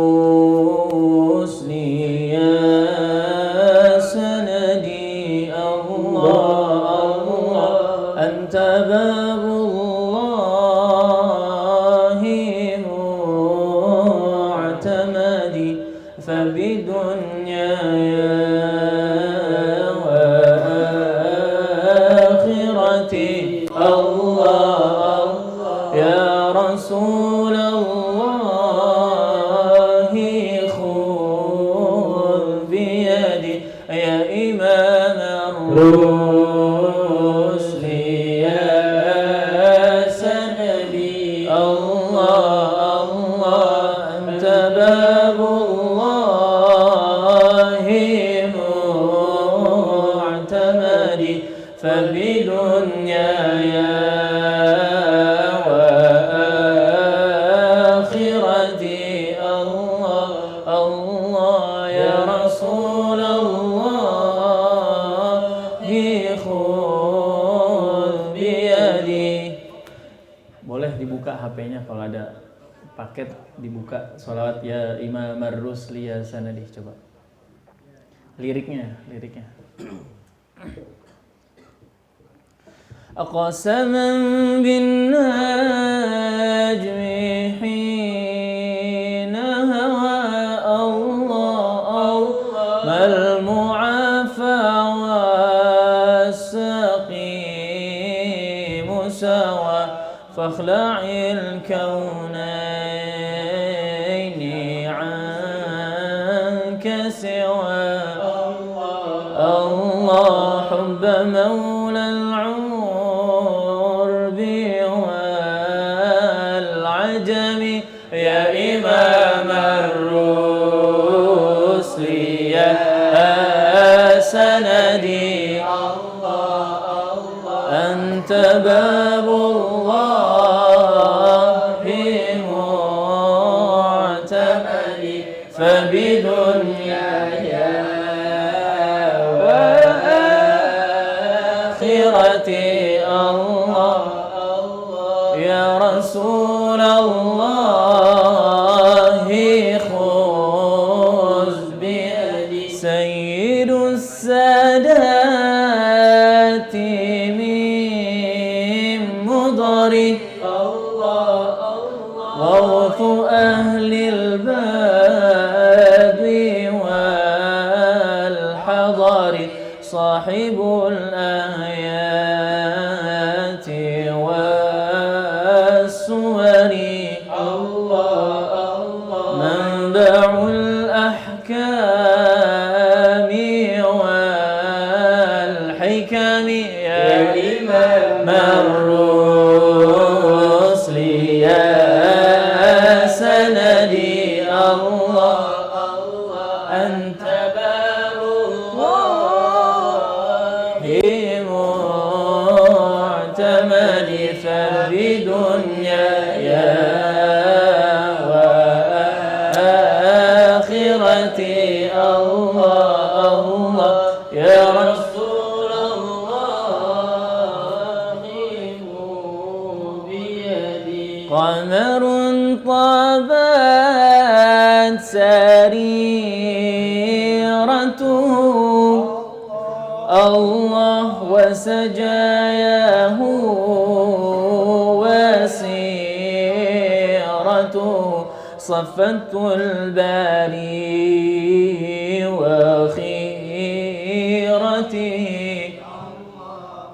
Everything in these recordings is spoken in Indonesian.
الرسل يا سندي الله الله أنت باب الله معتمدي فبدنياي وآخرتي الله يا رسول الله خذ بيدي يا إمام الرسل يا سندي الله الله أنت باب الله معتمدي فبدنياي وآخرتي الله الله يا رسول الله خذ بيدي. Boleh dibuka HP-nya kalau ada paket, dibuka sholawat ya Imam ar-Rusli ya sanadi. Coba liriknya. أقسما بالنجم حين هوى الله ما المعافى والسقيم سوى فاخلع الكونين عنك سوى الله حب مولى العرب والعجم يا إمام الرسل يا سندي أنت باب الله معتمدي فبدنياي وآخرتي الله يا رسول الله خذ بيدي سيد السادات من مضر غوث أهل الباب والحضر صاحب الآيات والسور منبع الأحكام والحكم يا إمام الرسل يا سندي الله أنت باب الله معتمدي فبدنياي وآخرتي الله الله يا رسول الله بيدي قمر طابت سريرته الله وسجاياه وسيرته صفت الباري وخيرته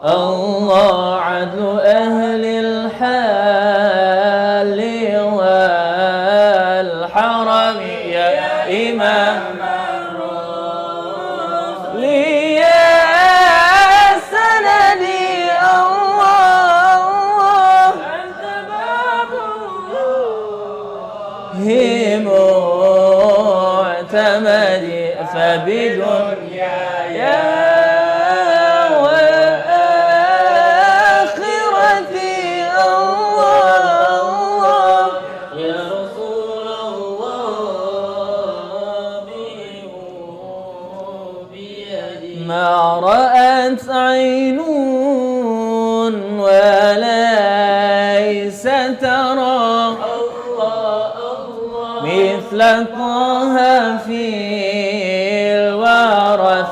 الله عدل أهل الحال والحرم يا إمام معتمدي فبدنياي وآخرتي الله يا رسول الله بيدي ما رأت عين وليس ترى طه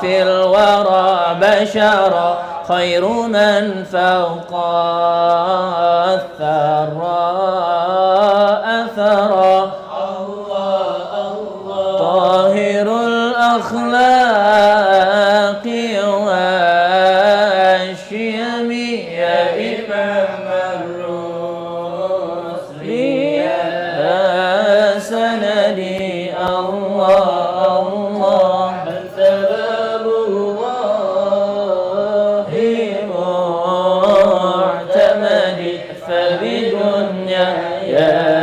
في الورى بشرا خير من فوق الثرى أثرا طاهر الأخلاق والشيم يا إمام الرسل يا سندي الله الله سلام الله معتمدي فبدنيا يا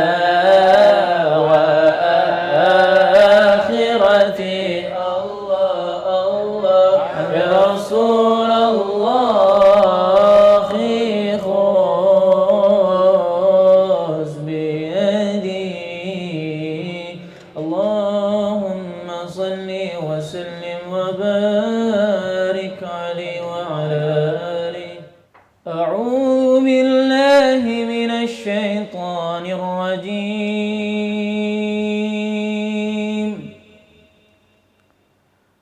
رسول الله خذ بيدي اللهم صل وسلم وبارك عليه وعلى آله. أعوذ بالله من الشيطان الرجيم.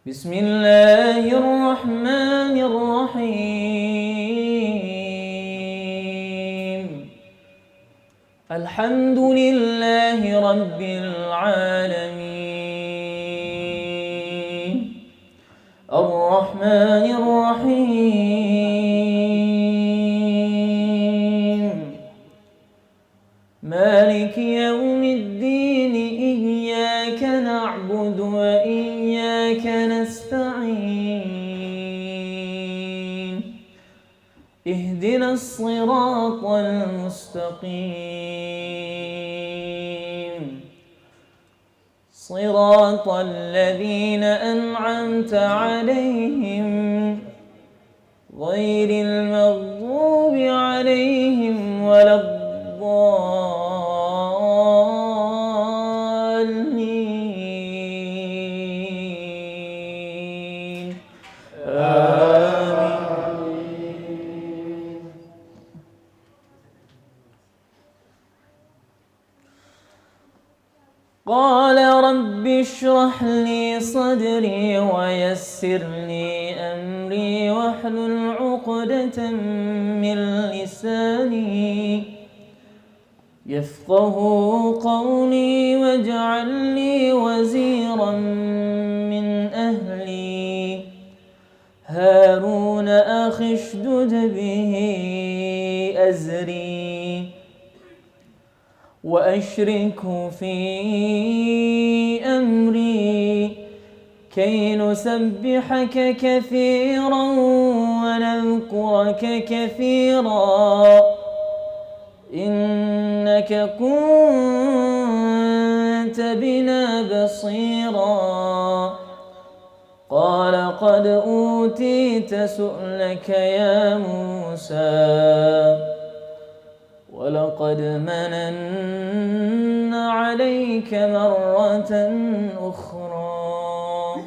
بسم الله الرحمن الرحيم. الحمد لله رب العالمين الرحمن الرحيم مالك يوم الدين إياك نعبد وإياك نستعين اهدنا الصراط المستقيم صراط الذين أنعمت عليهم غير المغضوب عليهم ولا الضالين آمين. قال رب اشرح لي صدري ويسر لي أمري واحلل عقدة من لساني يفقه قولي واجعل لي وزيرا من أهلي هارون أخي اشدد به أزري وأشركه في أمري كي نسبحك كثيرا ونذكرك كثيرا إنك كنت بنا بصيرا. قال قد أوتيت سؤلك يا موسى ولقد مننا عليك مرة أخرى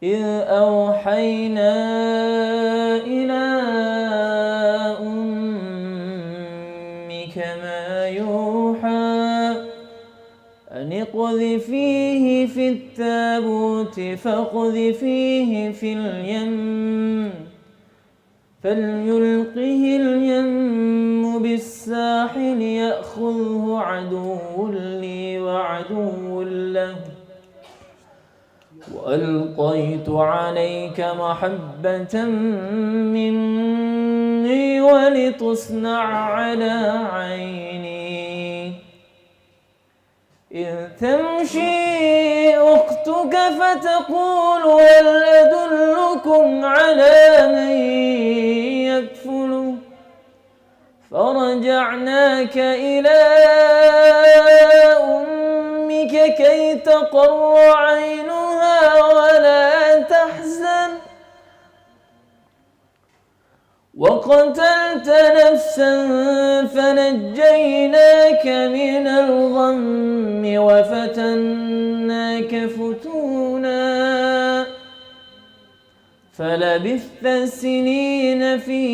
إذ أوحينا إلى أمك ما يوحى أن اقذفيه في التابوت فاقذفيه في اليم فليلقه اليم بالساحل يأخذه عدو لي وعدو له وألقيت عليك محبة مني ولتصنع على عيني إذ تمشي أختك فتقول هل أدلكم على من يكفله فرجعناك إلى أمك كي تقر عينها ولا تحزن وقتلت نفسا فنجيناك من الغم وفتناك فتونا فلبثت سنين في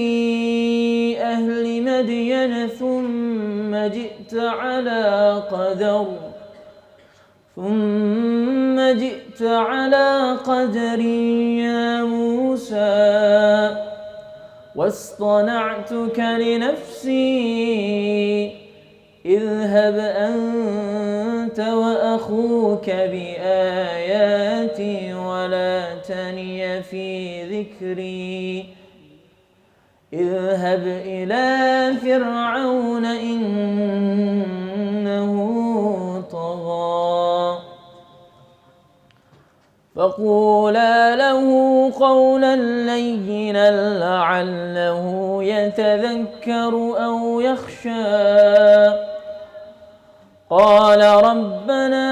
أهل مدين ثم جئت على قدر ثم جئت على قدري يا موسى واصطنعتك لنفسي اذهب أنت وأخوك بآياتي ولا تني في ذكري اذهب إلى فرعون إنه طغى فقولا له قولا لينا لعله يتذكر أو يخشى قال ربنا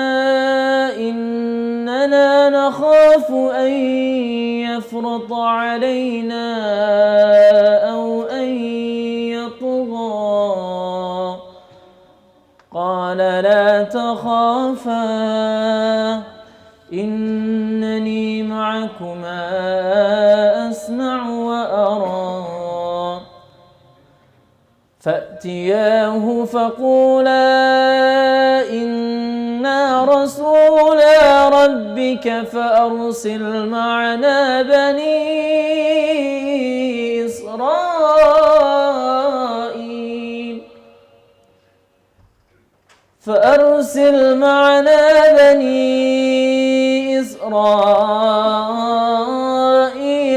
إننا نخاف أن يفرط علينا أو أن يطغى قال لا تخافا إنني معكما أسمع وأرى فأتياه فقولا إنا رسولا ربك فأرسل معنا بني إسرائيل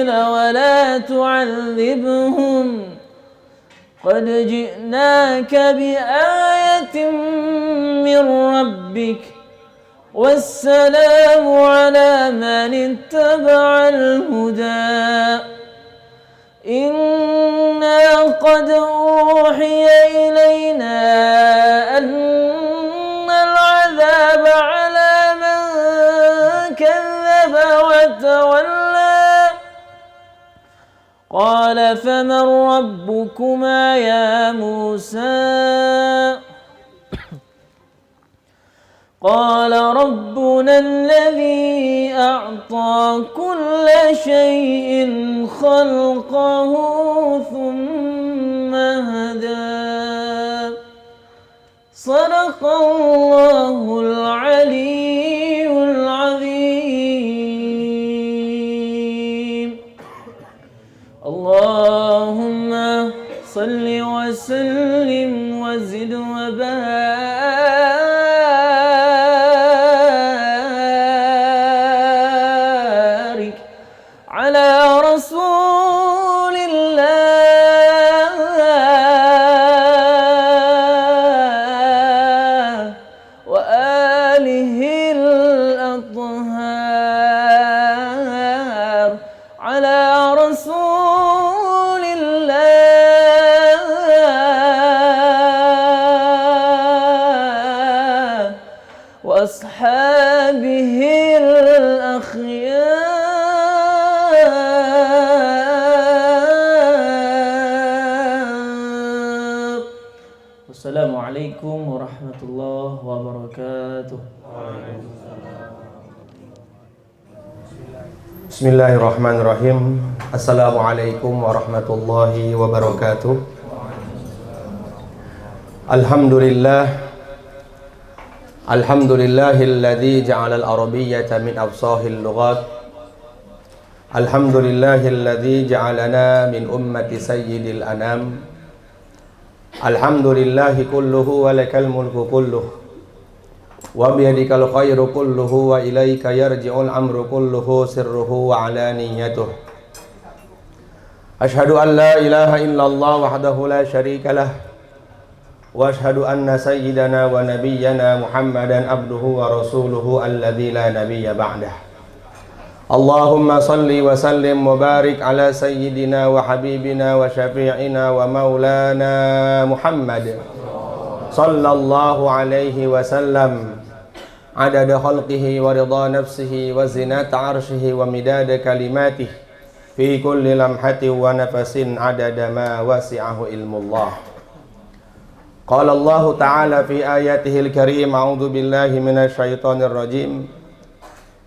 ولا تعذبهم قد جئناك بآية من ربك والسلام على من اتبع الهدى إنا قد أوحي إلينا أن العذاب على من كذب وتولى قال فمن ربكما يا موسى قال ربنا الذي أعطى كل شيء خلقه ثم هدى صدق الله العلي العظيم اللهم صل وسلم وزد وبارك على رسول الله وآله الأطهار على رسول الله وأصحابه الأخيار والسلام عليكم ورحمة الله وبركاته. Bismillahirrahmanirrahim. Assalamualaikum warahmatullahi wabarakatuh. Alhamdulillahilladzi ja'ala al-arabiyyata min afsahil lughat. Alhamdulillahilladzi ja'alana min ummati sayyidil anam. Alhamdulillahi kulluhu wa lakal mulku kulluhu wa biyadikal khairu kulluhu wa ilaika yarji'ul amru kulluhu sirruhu wa alaniyatuh. Ashhadu an la ilaha illallah wahdahu la syarika lah wa ashhadu anna sayyidana wa nabiyyana Muhammadan abduhu wa rasuluhu alladzi la nabiyya ba'dah. Allahumma salli wa sallim wa barik ala sayyidina wa habibina wa syafi'ina wa maulana Muhammad sallallahu alaihi wasallam adada khalqihi wa ridha nafsihi wa zinata arshihi wa midada kalimatihi fi kulli lamhatin wa nafasin adada ma wasi'ahu ilmullah. Qala Allah ta'ala fi ayatihil karim a'udzu billahi minasy syaithanir rajim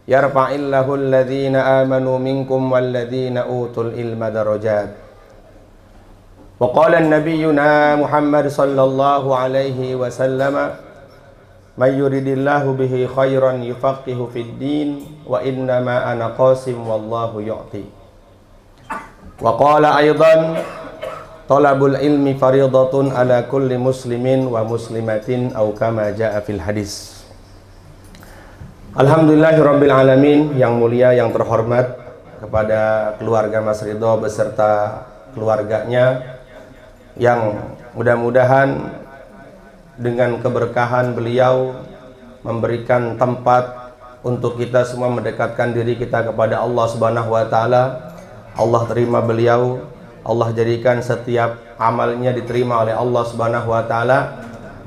yarfa'illahu alladhina amanu minkum walladhina utul ilma darajat. Wa qala an-nabiyyuna Muhammad sallallahu alaihi wasallam may yuridillahu bihi khairan yufaqihu fid din wa innama ana qasim wallahu yu'ti. Wa qala aidan talabul ilmi faridatun ala kulli muslimin wa muslimatin aw kama jaa fil hadis. Alhamdulillahirabbil alamin, yang mulia yang terhormat kepada keluarga Mas Ridho beserta keluarganya, yang mudah-mudahan dengan keberkahan beliau memberikan tempat untuk kita semua mendekatkan diri kita kepada Allah Subhanahu wa taala. Allah terima beliau, Allah jadikan setiap amalnya diterima oleh Allah Subhanahu wa taala,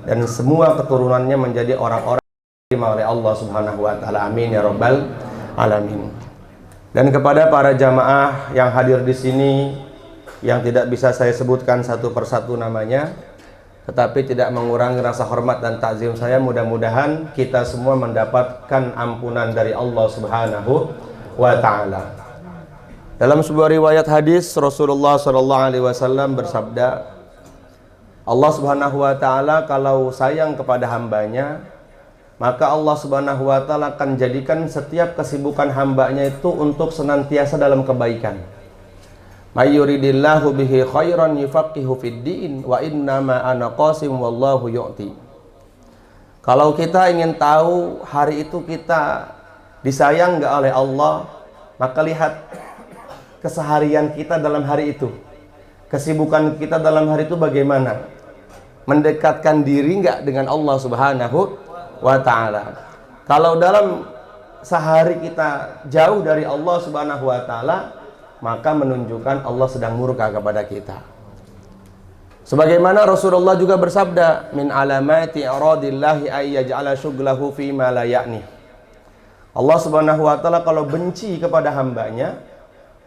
dan semua keturunannya menjadi orang-orang diterima oleh Allah Subhanahu wa taala. Amin ya rabbal alamin. Dan kepada para jamaah yang hadir di sini, yang tidak bisa saya sebutkan satu persatu namanya, tetapi tidak mengurangi rasa hormat dan takzim saya, mudah-mudahan kita semua mendapatkan ampunan dari Allah Subhanahu wa taala. Dalam sebuah riwayat hadis, Rasulullah SAW bersabda, Allah Subhanahu wa taala kalau sayang kepada hambanya, maka Allah Subhanahu wa taala akan jadikan setiap kesibukan hambanya itu untuk senantiasa dalam kebaikan. May yuridillahu bihi khairan yufaqihu fid din wa innama ana qasim wallahu yu'ti. Kalau kita ingin tahu hari itu kita disayang enggak oleh Allah, maka lihat keseharian kita dalam hari itu. Kesibukan kita dalam hari itu bagaimana? Mendekatkan diri enggak dengan Allah Subhanahu wa ta'ala. Kalau dalam sehari kita jauh dari Allah Subhanahu wa ta'ala, maka menunjukkan Allah sedang murka kepada kita. Sebagaimana Rasulullah juga bersabda, min alamati aradillahi ay yaj'ala syughlahu fi ma la ya'ni. Allah Subhanahu wa ta'ala kalau benci kepada hambanya,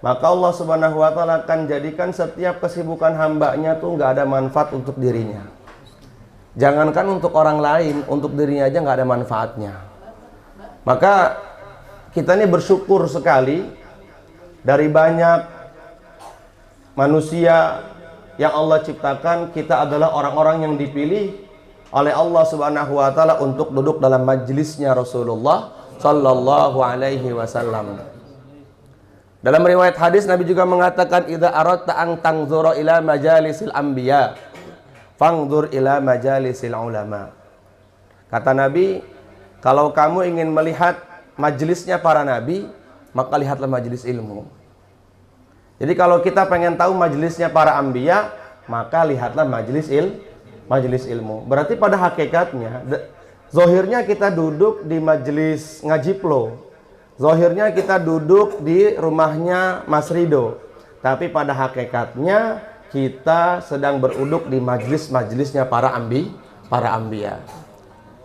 maka Allah Subhanahu wa ta'ala akan jadikan setiap kesibukan hambanya tuh nggak ada manfaat untuk dirinya. Jangankan untuk orang lain, untuk dirinya aja nggak ada manfaatnya. Maka kita ini bersyukur sekali, dari banyak manusia yang Allah ciptakan, kita adalah orang-orang yang dipilih oleh Allah Subhanahu wa taala untuk duduk dalam majelisnya Rasulullah sallallahu alaihi wasallam. Dalam riwayat hadis Nabi juga mengatakan, idza aradta an tanzura ila majalisil anbiya fangdur ila majalisil ulama. Kata Nabi, kalau kamu ingin melihat majelisnya para nabi, maka lihatlah majelis ilmu. Jadi kalau kita pengen tahu majelisnya para anbiya, maka lihatlah majelis ilmu. Berarti pada hakikatnya, zahirnya kita duduk di majelis ngaji plo, zahirnya kita duduk di rumahnya Mas Ridho, tapi pada hakikatnya kita sedang beruduk di majelis-majelisnya para anbiya.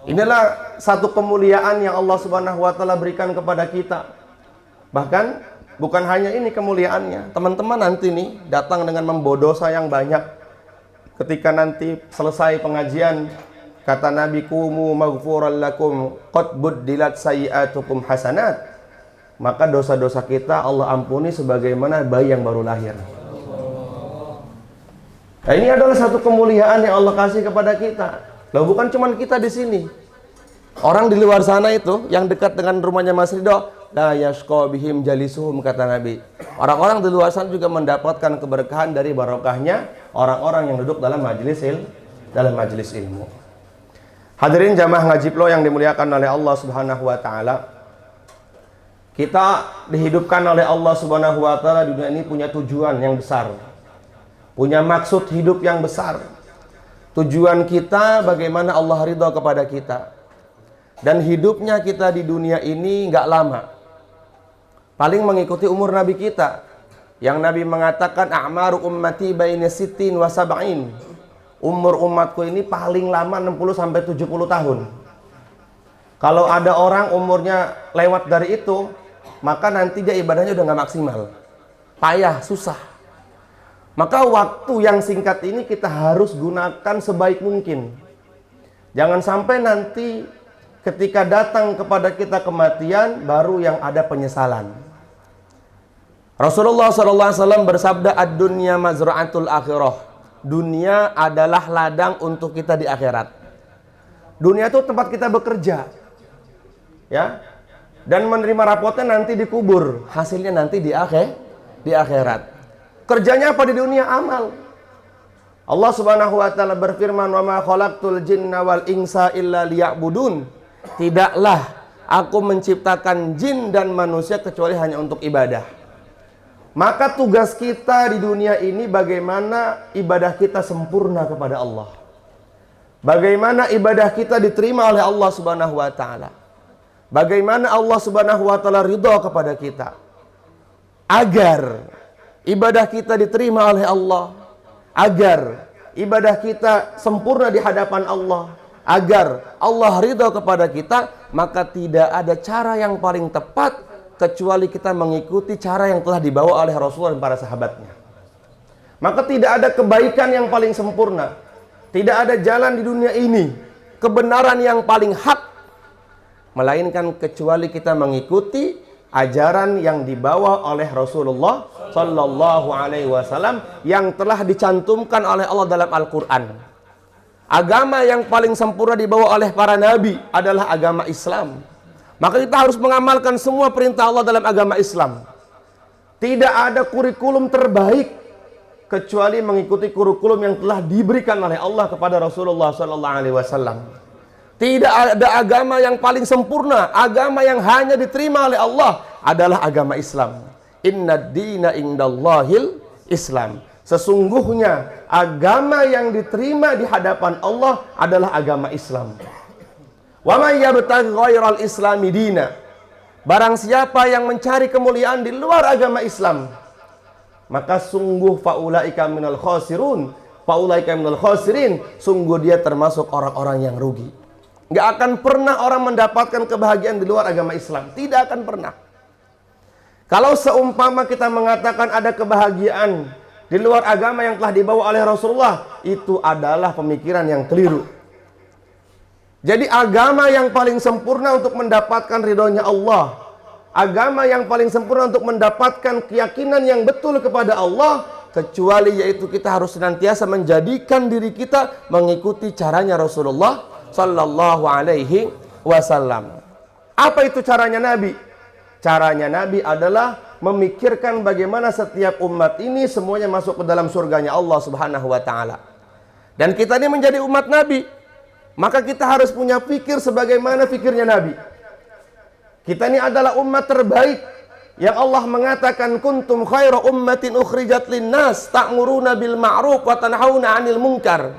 Inilah satu kemuliaan yang Allah Subhanahu wa taala berikan kepada kita. Bahkan bukan hanya ini kemuliaannya. Teman-teman nanti nih datang dengan membawa dosa yang banyak. Ketika nanti selesai pengajian, kata Nabi, kumu maghfuran lakum qad buddilat sayyi'atukum hasanat. Maka dosa-dosa kita Allah ampuni sebagaimana bayi yang baru lahir. Nah, ini adalah satu kemuliaan yang Allah kasih kepada kita. Loh, bukan cuma kita di sini. Orang di luar sana itu yang dekat dengan rumahnya Mas Ridho, la yashqa bihim jalisuhum, kata Nabi. Orang-orang di luar sana juga mendapatkan keberkahan dari barokahnya orang-orang yang duduk dalam majelis ilmu. Hadirin jamaah ngaji plo yang dimuliakan oleh Allah Subhanahu wa taala. Kita dihidupkan oleh Allah Subhanahu wa taala di dunia ini punya tujuan yang besar. Punya maksud hidup yang besar. Tujuan kita bagaimana Allah ridha kepada kita. Dan hidupnya kita di dunia ini nggak lama. Paling mengikuti umur Nabi kita. Yang Nabi mengatakan, a'maru ummati baina sittin wa sab'in. Umur umatku ini paling lama 60 sampai 70 tahun. Kalau ada orang umurnya lewat dari itu, maka nanti dia ibadahnya udah nggak maksimal. Payah, susah. Maka waktu yang singkat ini kita harus gunakan sebaik mungkin. Jangan sampai nanti ketika datang kepada kita kematian, baru yang ada penyesalan. Rasulullah SAW bersabda, ad-dunya mazra'atul akhirah. Dunia adalah ladang untuk kita di akhirat. Dunia itu tempat kita bekerja. Ya. Dan menerima rapotnya nanti dikubur, hasilnya nanti di akhirat. Kerjanya apa di dunia? Amal. Allah Subhanahu wa taala berfirman, "Wa ma khalaqtul jinna wal insa illa liya'budun." Tidaklah aku menciptakan jin dan manusia kecuali hanya untuk ibadah. Maka tugas kita di dunia ini bagaimana ibadah kita sempurna kepada Allah. Bagaimana ibadah kita diterima oleh Allah Subhanahu wa taala. Bagaimana Allah Subhanahu wa taala ridha kepada kita. Agar ibadah kita diterima oleh Allah, agar ibadah kita sempurna di hadapan Allah, agar Allah ridha kepada kita, maka tidak ada cara yang paling tepat kecuali kita mengikuti cara yang telah dibawa oleh Rasulullah dan para sahabatnya. Maka tidak ada kebaikan yang paling sempurna, tidak ada jalan di dunia ini kebenaran yang paling hak, melainkan kecuali kita mengikuti ajaran yang dibawa oleh Rasulullah Sallallahu Alaihi Wasallam yang telah dicantumkan oleh Allah dalam Al-Quran. Agama yang paling sempurna dibawa oleh para nabi adalah agama Islam. Maka kita harus mengamalkan semua perintah Allah dalam agama Islam. Tidak ada kurikulum terbaik kecuali mengikuti kurikulum yang telah diberikan oleh Allah kepada Rasulullah Sallallahu Alaihi Wasallam. Tidak ada agama yang paling sempurna. Agama yang hanya diterima oleh Allah adalah agama Islam. Inna dina indallahil Islam. Sesungguhnya agama yang diterima di hadapan Allah adalah agama Islam. Wa may yabtaghi ghairal islami dina. Barang siapa yang mencari kemuliaan di luar agama Islam, maka sungguh faulaika minal khasirun. Faulaika minal khasirin. Sungguh dia termasuk orang-orang yang rugi. Nggak akan pernah orang mendapatkan kebahagiaan di luar agama Islam. Tidak akan pernah. Kalau seumpama kita mengatakan ada kebahagiaan di luar agama yang telah dibawa oleh Rasulullah, itu adalah pemikiran yang keliru. Jadi agama yang paling sempurna untuk mendapatkan ridhonya Allah, agama yang paling sempurna untuk mendapatkan keyakinan yang betul kepada Allah, kecuali yaitu kita harus senantiasa menjadikan diri kita mengikuti caranya Rasulullah Sallallahu Alaihi Wasallam. Apa itu caranya Nabi? Caranya Nabi adalah memikirkan bagaimana setiap umat ini semuanya masuk ke dalam surganya Allah Subhanahu wa taala. Dan kita ini menjadi umat Nabi, maka kita harus punya pikir sebagaimana pikirnya Nabi. Kita ini adalah umat terbaik yang Allah mengatakan kuntum khairu ummatin ukhrijat linnas ta'muruna bil ma'ruf wa tanhauna 'anil munkar.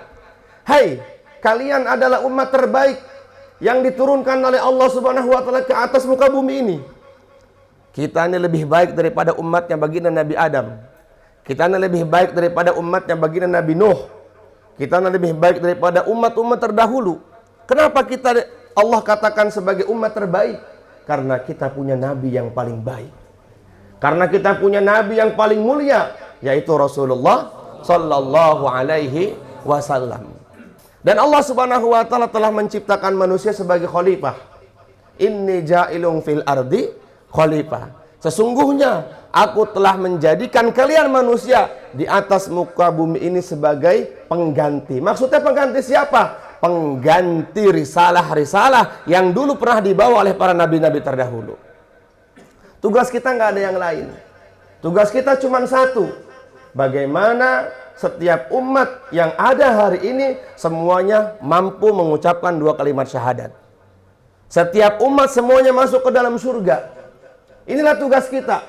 Hai, kalian adalah umat terbaik yang diturunkan oleh Allah Subhanahu wa taala ke atas muka bumi ini. Kita ini lebih baik daripada umatnya baginda Nabi Adam. Kita ini lebih baik daripada umatnya baginda Nabi Nuh. Kita ini lebih baik daripada umat-umat terdahulu. Kenapa kita Allah katakan sebagai umat terbaik? Karena kita punya nabi yang paling baik. Karena kita punya nabi yang paling mulia, yaitu Rasulullah Sallallahu Alaihi Wasallam. Dan Allah Subhanahu wa taala telah menciptakan manusia sebagai khalifah. Inni ja'ilun fil ardi khalifah. Sesungguhnya aku telah menjadikan kalian manusia di atas muka bumi ini sebagai pengganti. Maksudnya pengganti siapa? Pengganti risalah-risalah yang dulu pernah dibawa oleh para nabi-nabi terdahulu. Tugas kita nggak ada yang lain. Tugas kita cuma satu. Bagaimana setiap umat yang ada hari ini semuanya mampu mengucapkan 2 kalimat syahadat. Setiap umat semuanya masuk ke dalam surga. Inilah tugas kita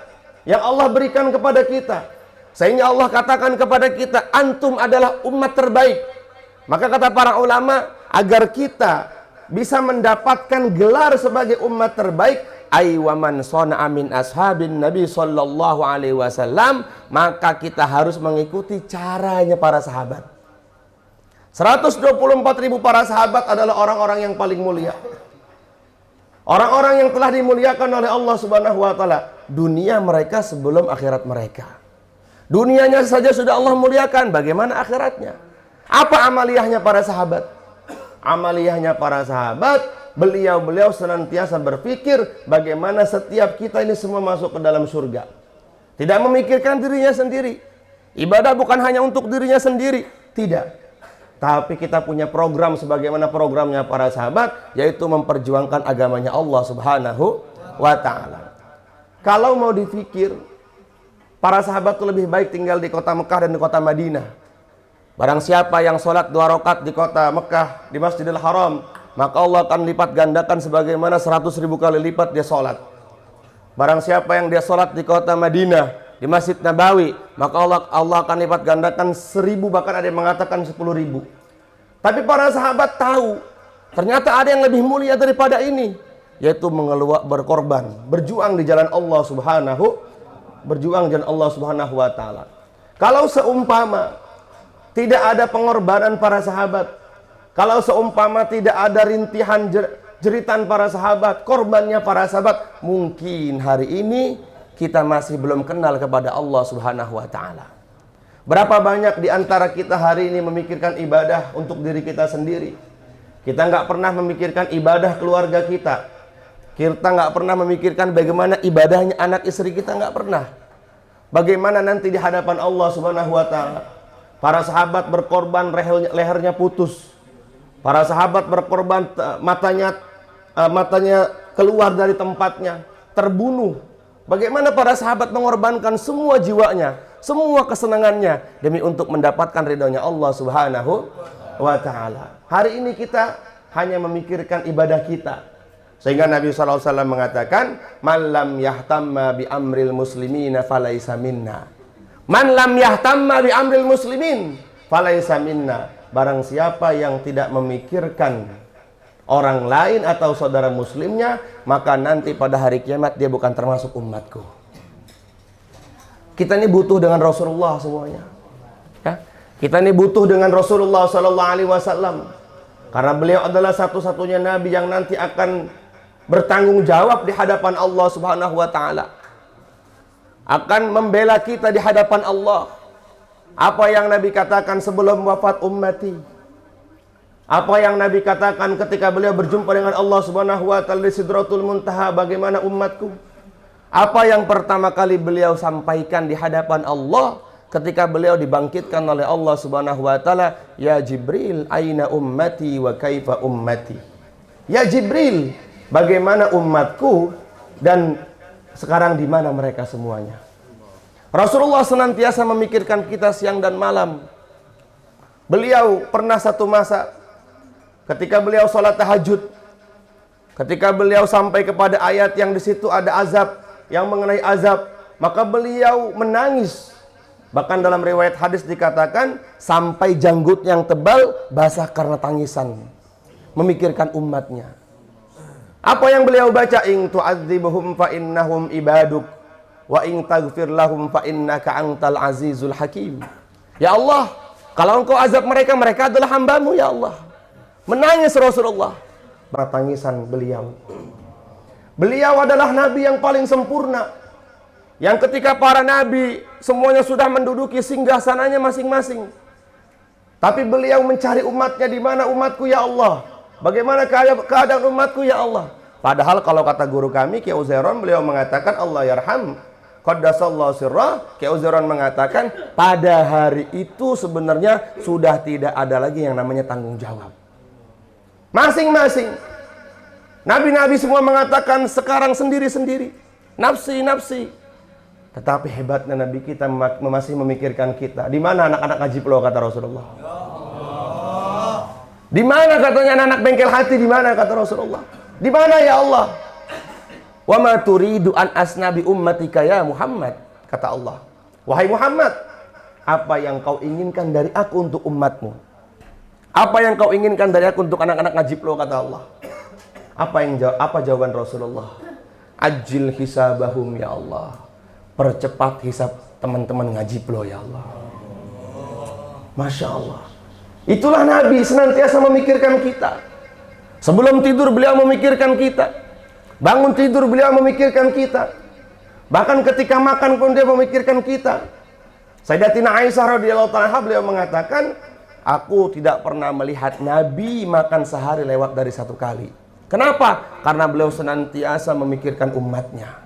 yang Allah berikan kepada kita. Sehingga Allah katakan kepada kita, antum adalah umat terbaik. Maka kata para ulama, agar kita bisa mendapatkan gelar sebagai umat terbaik, aywaman sona amin ashabin Nabi Sallallahu Alaihi Wasallam, maka kita harus mengikuti caranya para sahabat. 124.000 para sahabat adalah orang-orang yang paling mulia. Orang-orang yang telah dimuliakan oleh Allah Subhanahu wa taala. Dunia mereka sebelum akhirat mereka. Dunianya saja sudah Allah muliakan, bagaimana akhiratnya? Apa amaliyahnya para sahabat? Amaliyahnya para sahabat, beliau senantiasa berpikir bagaimana setiap kita ini semua masuk ke dalam surga. Tidak memikirkan dirinya sendiri. Ibadah bukan hanya untuk dirinya sendiri, tidak. Tapi kita punya program sebagaimana programnya para sahabat, yaitu memperjuangkan agamanya Allah Subhanahu wa ta'ala. Kalau mau dipikir, para sahabat itu lebih baik tinggal di kota Mekah dan di kota Madinah. Barang siapa yang sholat 2 rakaat di kota Mekah, di Masjidil Haram, maka Allah akan lipat gandakan sebagaimana 100.000 kali lipat dia sholat. Barang siapa yang dia sholat di kota Madinah, di Masjid Nabawi, maka Allah akan lipat gandakan 1.000, bahkan ada yang mengatakan 10.000. Tapi para sahabat tahu, ternyata ada yang lebih mulia daripada ini, yaitu berkorban, berjuang di jalan Allah Subhanahu wa ta'ala. Kalau seumpama tidak ada pengorbanan para sahabat, kalau seumpama tidak ada rintihan jeritan para sahabat, korbannya para sahabat, mungkin hari ini kita masih belum kenal kepada Allah Subhanahu wa ta'ala. Berapa banyak di antara kita hari ini memikirkan ibadah untuk diri kita sendiri. Kita nggak pernah memikirkan ibadah keluarga kita. Kita nggak pernah memikirkan bagaimana ibadahnya anak istri kita, nggak pernah. Bagaimana nanti di hadapan Allah Subhanahu wa ta'ala. Para sahabat berkorban, lehernya putus. Para sahabat berkorban, matanya keluar dari tempatnya, terbunuh. Bagaimana para sahabat mengorbankan semua jiwanya, semua kesenangannya demi untuk mendapatkan ridhonya Allah Subhanahu wa ta'ala. Hari ini kita hanya memikirkan ibadah kita. Sehingga Nabi SAW mengatakan, "Man lam yahtamma bi amril muslimina falaisa minna." Man lam yahtamma bi amril muslimin falaisa minna. Barang siapa yang tidak memikirkan orang lain atau saudara muslimnya, maka nanti pada hari kiamat dia bukan termasuk umatku. Kita ini butuh dengan Rasulullah semuanya. Ya? Kita ini butuh dengan Rasulullah SAW. Karena beliau adalah satu-satunya Nabi yang nanti akan bertanggung jawab di hadapan Allah Subhanahu wa ta'ala. Akan membela kita di hadapan Allah. Apa yang Nabi katakan sebelum wafat ummati? Apa yang Nabi katakan ketika beliau berjumpa dengan Allah Subhanahu wa ta'ala di Sidratul Muntaha, bagaimana umatku? Apa yang pertama kali beliau sampaikan di hadapan Allah ketika beliau dibangkitkan oleh Allah Subhanahu wa ta'ala? Ya Jibril, aina ummati wa kaifa ummati? Ya Jibril, bagaimana umatku dan sekarang di mana mereka semuanya? Rasulullah senantiasa memikirkan kita siang dan malam. Beliau pernah satu masa ketika beliau sholat tahajud, ketika beliau sampai kepada ayat yang di situ ada azab, yang mengenai azab, maka beliau menangis. Bahkan dalam riwayat hadis dikatakan sampai janggut yang tebal basah karena tangisan, memikirkan umatnya. Apa yang beliau baca? In tu'adzibuhum fa innahum ibaduk wa in taghfir lahum fa innaka antal azizul hakim. Ya Allah, kalau engkau azab mereka, mereka adalah hambamu ya Allah. Menangis Rasulullah. Tangisan beliau. Beliau adalah nabi yang paling sempurna, yang ketika para nabi semuanya sudah menduduki singgasananya masing-masing, tapi beliau mencari umatnya. Di mana umatku ya Allah? Bagaimana keadaan umatku ya Allah? Padahal kalau kata guru kami Kiai Uzairon, beliau mengatakan Allah yarham qaddasallahu sirrah. Kiai Uzairon mengatakan pada hari itu sebenarnya sudah tidak ada lagi yang namanya tanggung jawab. Masing-masing nabi-nabi semua mengatakan sekarang sendiri-sendiri, nafsi-nafsi. Tetapi hebatnya Nabi kita masih memikirkan kita. Di mana anak-anak ngaji pelo kata Rasulullah? Di mana katanya anak-anak bengkel hati? Di mana kata Rasulullah? Di mana ya Allah? Wa ma turidu an asnabi ummatika ya Muhammad, kata Allah. Wahai Muhammad, apa yang kau inginkan dari aku untuk umatmu? Apa yang kau inginkan dari aku untuk anak-anak ngaji pelo kata Allah? Apa jawaban Rasulullah? Ajil hisabahum ya Allah. Percepat hisab teman-teman ngaji pelo ya Allah. Masya Allah. Itulah Nabi senantiasa memikirkan kita. Sebelum tidur beliau memikirkan kita. Bangun tidur beliau memikirkan kita. Bahkan ketika makan pun dia memikirkan kita. Sayyidatina Aisyah radhiyallahu ta'ala beliau mengatakan, aku tidak pernah melihat Nabi makan sehari lewat dari 1 kali. Kenapa? Karena beliau senantiasa memikirkan umatnya.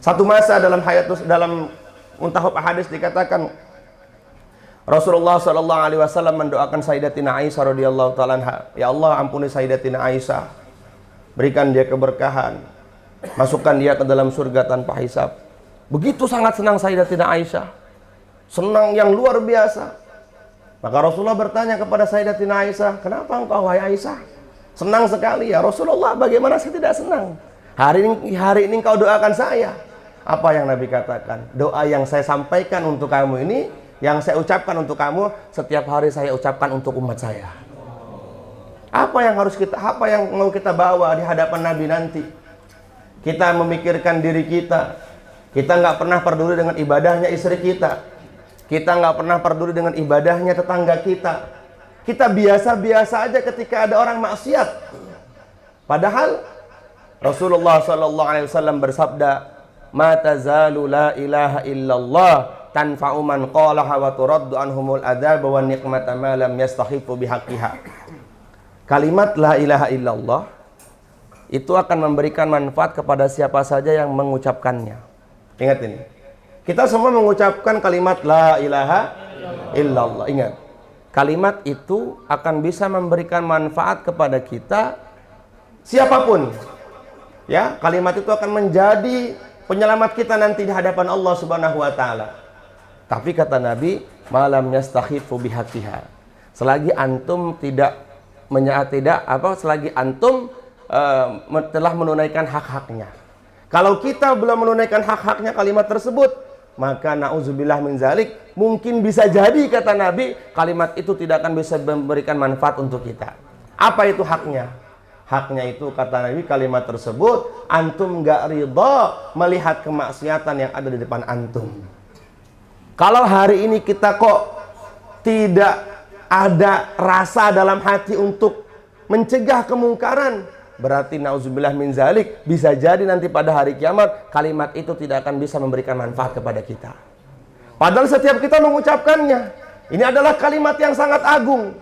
Satu masa dalam Muntahab Ahadits dikatakan Rasulullah Shallallahu Alaihi Wasallam mendoakan Sayyidatina Aisyah radhiyallahu taala anha, ya Allah ampuni Sayyidatina Aisyah, berikan dia keberkahan, masukkan dia ke dalam surga tanpa hisab. Begitu sangat senang Sayyidatina Aisyah, senang yang luar biasa. Maka Rasulullah bertanya kepada Sayyidatina Aisyah, kenapa engkau wahai Aisyah senang sekali? Ya Rasulullah, bagaimana saya tidak senang? Hari ini engkau doakan saya. Apa yang Nabi katakan? Doa yang saya sampaikan untuk kamu ini, yang saya ucapkan untuk kamu, setiap hari saya ucapkan untuk umat saya. Apa yang mau kita bawa di hadapan Nabi nanti? Kita memikirkan diri kita. Kita nggak pernah peduli dengan ibadahnya istri kita. Kita nggak pernah peduli dengan ibadahnya tetangga kita. Kita biasa-biasa aja ketika ada orang maksiat. Padahal Rasulullah SAW bersabda, "Ma tazalu la ilaha illallah tanfa'u man qalaha wa turaddu anhumul adzab wa niqmata ma lam yastakhifu bihaqqiha." Kalimat la ilaha illallah itu akan memberikan manfaat kepada siapa saja yang mengucapkannya. Ingat ini. Kita semua mengucapkan kalimat la ilaha illallah. Ingat. Kalimat itu akan bisa memberikan manfaat kepada kita siapapun. Ya, kalimat itu akan menjadi penyelamat kita nanti di hadapan Allah Subhanahu wa taala. Tapi kata Nabi, malam yastakhifu bihaqqiha. Selagi antum selagi antum telah menunaikan hak-haknya. Kalau kita belum menunaikan hak-haknya kalimat tersebut, maka na'udzubillah min zalik, mungkin bisa jadi kata Nabi, kalimat itu tidak akan bisa memberikan manfaat untuk kita. Apa itu haknya? Haknya itu kata Nabi, kalimat tersebut antum gak ridha melihat kemaksiatan yang ada di depan antum. Kalau hari ini kita kok tidak ada rasa dalam hati untuk mencegah kemungkaran, berarti na'udzubillah min zalik, bisa jadi nanti pada hari kiamat kalimat itu tidak akan bisa memberikan manfaat kepada kita. Padahal setiap kita mengucapkannya, ini adalah kalimat yang sangat agung.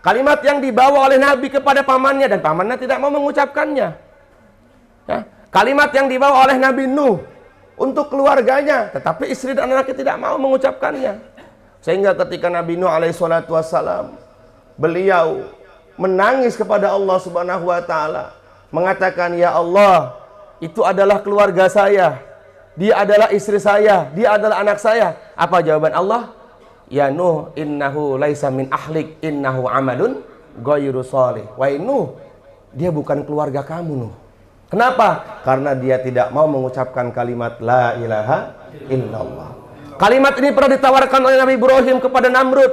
Kalimat yang dibawa oleh Nabi kepada pamannya dan pamannya tidak mau mengucapkannya. Ya. Kalimat yang dibawa oleh Nabi Nuh untuk keluarganya, tetapi istri dan anaknya tidak mau mengucapkannya. Sehingga ketika Nabi Nuh alaihissalatu wassalam, beliau menangis kepada Allah Subhanahu wa taala, mengatakan, "Ya Allah, itu adalah keluarga saya. Dia adalah istri saya, dia adalah anak saya." Apa jawaban Allah? "Ya Nuh, innahu laisa min ahlik, innahu amalun ghairu shalih." Wahai Nuh, dia bukan keluarga kamu, Nuh. Kenapa? Karena dia tidak mau mengucapkan kalimat la ilaha illallah. Kalimat ini pernah ditawarkan oleh Nabi Ibrahim kepada Namrud.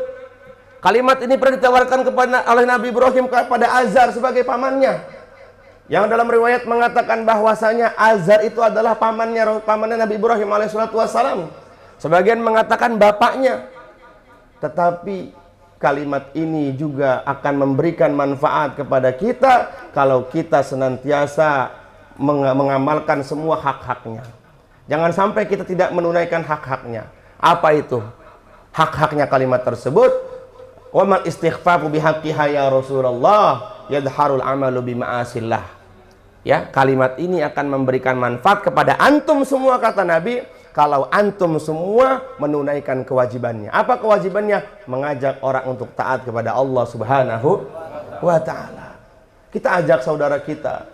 Kalimat ini pernah ditawarkan oleh Nabi Ibrahim kepada Azar sebagai pamannya. Yang dalam riwayat mengatakan bahwasanya Azar itu adalah pamannya Nabi Ibrahim alaihissalatu wassalam. Sebagian mengatakan bapaknya. Tetapi kalimat ini juga akan memberikan manfaat kepada kita kalau kita senantiasa mengamalkan semua hak-haknya. Jangan sampai kita tidak menunaikan hak-haknya. Apa itu? Hak-haknya kalimat tersebut. Wa mal istighfaru bihaqqiha ya Rasulullah yadharul amalu bima'asillah. Ya, kalimat ini akan memberikan manfaat kepada antum semua kata Nabi kalau antum semua menunaikan kewajibannya. Apa kewajibannya? Mengajak orang untuk taat kepada Allah Subhanahu wa taala. Kita ajak saudara kita.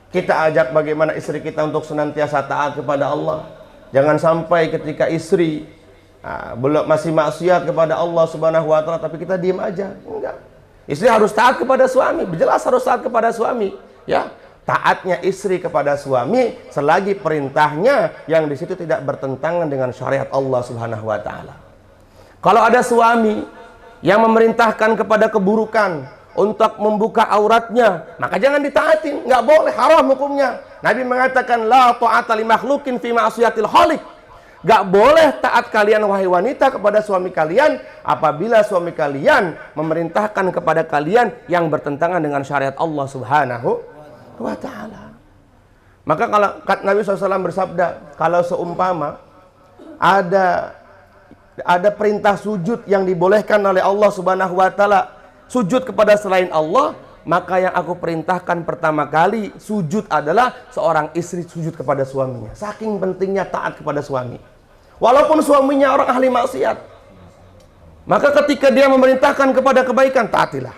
Kita ajak bagaimana istri kita untuk senantiasa taat kepada Allah. Jangan sampai ketika istri belum masih maksiat kepada Allah Subhanahu wa taala tapi kita diam aja. Enggak. Istri harus taat kepada suami, jelas harus taat kepada suami, ya. Taatnya istri kepada suami selagi perintahnya yang di situ tidak bertentangan dengan syariat Allah Subhanahu wa taala. Kalau ada suami yang memerintahkan kepada keburukan untuk membuka auratnya, maka jangan ditaatin, nggak boleh, haram hukumnya. Nabi mengatakan la ta'ata li makhluqin fi ma'siyatil khaliq. Gak boleh taat kalian wahai wanita kepada suami kalian apabila suami kalian memerintahkan kepada kalian yang bertentangan dengan syariat Allah Subhanahu wa ta'ala. Maka kalau Nabi SAW bersabda, kalau seumpama ada perintah sujud yang dibolehkan oleh Allah Subhanahu wa ta'ala, sujud kepada selain Allah, maka yang aku perintahkan pertama kali sujud adalah seorang istri sujud kepada suaminya. Saking pentingnya taat kepada suami. Walaupun suaminya orang ahli maksiat. Maka ketika dia memerintahkan kepada kebaikan, taatilah.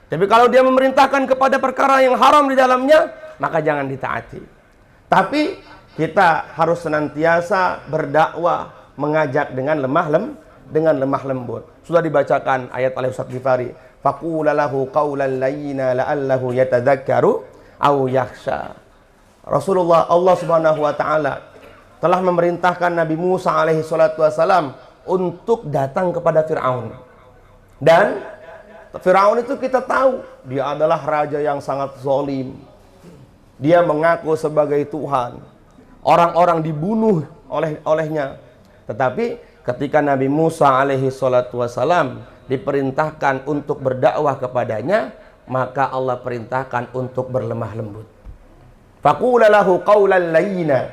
Tapi kalau dia memerintahkan kepada perkara yang haram di dalamnya, maka jangan ditaati. Tapi kita harus senantiasa berdakwah, mengajak dengan lemah lembut. Sudah dibacakan ayat oleh Ustaz Ghifari, faqula lahu qawlan layyina la'allahu yatadzakkaru aw yakhsha. Rasulullah, Allah Subhanahu wa taala telah memerintahkan Nabi Musa alaihi salatu wasalam untuk datang kepada Fir'aun. Dan Fir'aun itu kita tahu, dia adalah raja yang sangat zalim. Dia mengaku sebagai Tuhan. Orang-orang dibunuh olehnya. Tetapi ketika Nabi Musa alaihi salatu wasalam diperintahkan untuk berdakwah kepadanya, maka Allah perintahkan untuk berlemah lembut. Faqula lahu qawlan layyina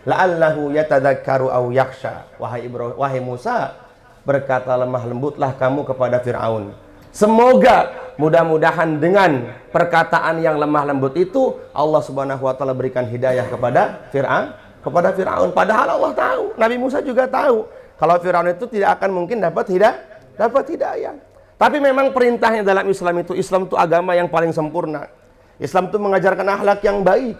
la'allahu yatadzakkaru aw yakhsha. Wahai Musa, berkata lemah lembutlah kamu kepada Fir'aun. Semoga mudah-mudahan dengan perkataan yang lemah lembut itu Allah Subhanahu wa taala berikan hidayah kepada Fir'aun. Padahal Allah tahu, Nabi Musa juga tahu kalau Fir'aun itu tidak akan mungkin dapat hidayah. Tapi memang perintahnya dalam Islam itu agama yang paling sempurna. Islam itu mengajarkan akhlak yang baik.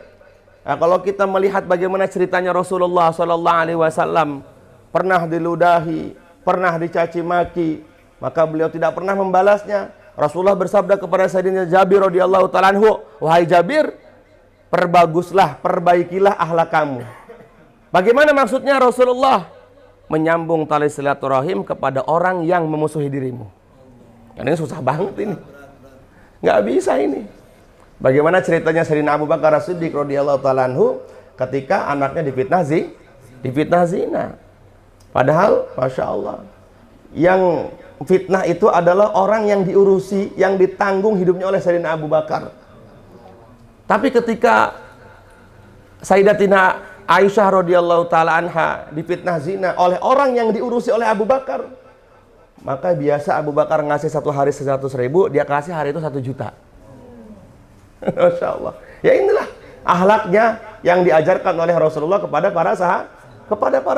Nah, kalau kita melihat bagaimana ceritanya Rasulullah SAW pernah diludahi, pernah dicaci maki, maka beliau tidak pernah membalasnya. Rasulullah bersabda kepada Sayyidina Jabir radhiyallahu ta'ala anhu, wahai Jabir, perbaikilah akhlak kamu. Bagaimana maksudnya Rasulullah? Menyambung tali silaturahim kepada orang yang memusuhi dirimu. Ini susah banget ini. Nggak bisa ini. Bagaimana ceritanya Sayyidina Abu Bakar As-Siddiq radhiyallahu ta'ala anhu ketika anaknya difitnah zina. Padahal Masya Allah, yang fitnah itu adalah orang yang diurusi, yang ditanggung hidupnya oleh Sayyidina Abu Bakar. Tapi ketika Sayyidatina Aisyah radhiyallahu ta'ala anha difitnah zina oleh orang yang diurusi oleh Abu Bakar, maka biasa Abu Bakar ngasih satu hari 100.000, dia kasih hari itu 1 juta. Masya Allah. Ya inilah akhlaknya yang diajarkan oleh Rasulullah kepada para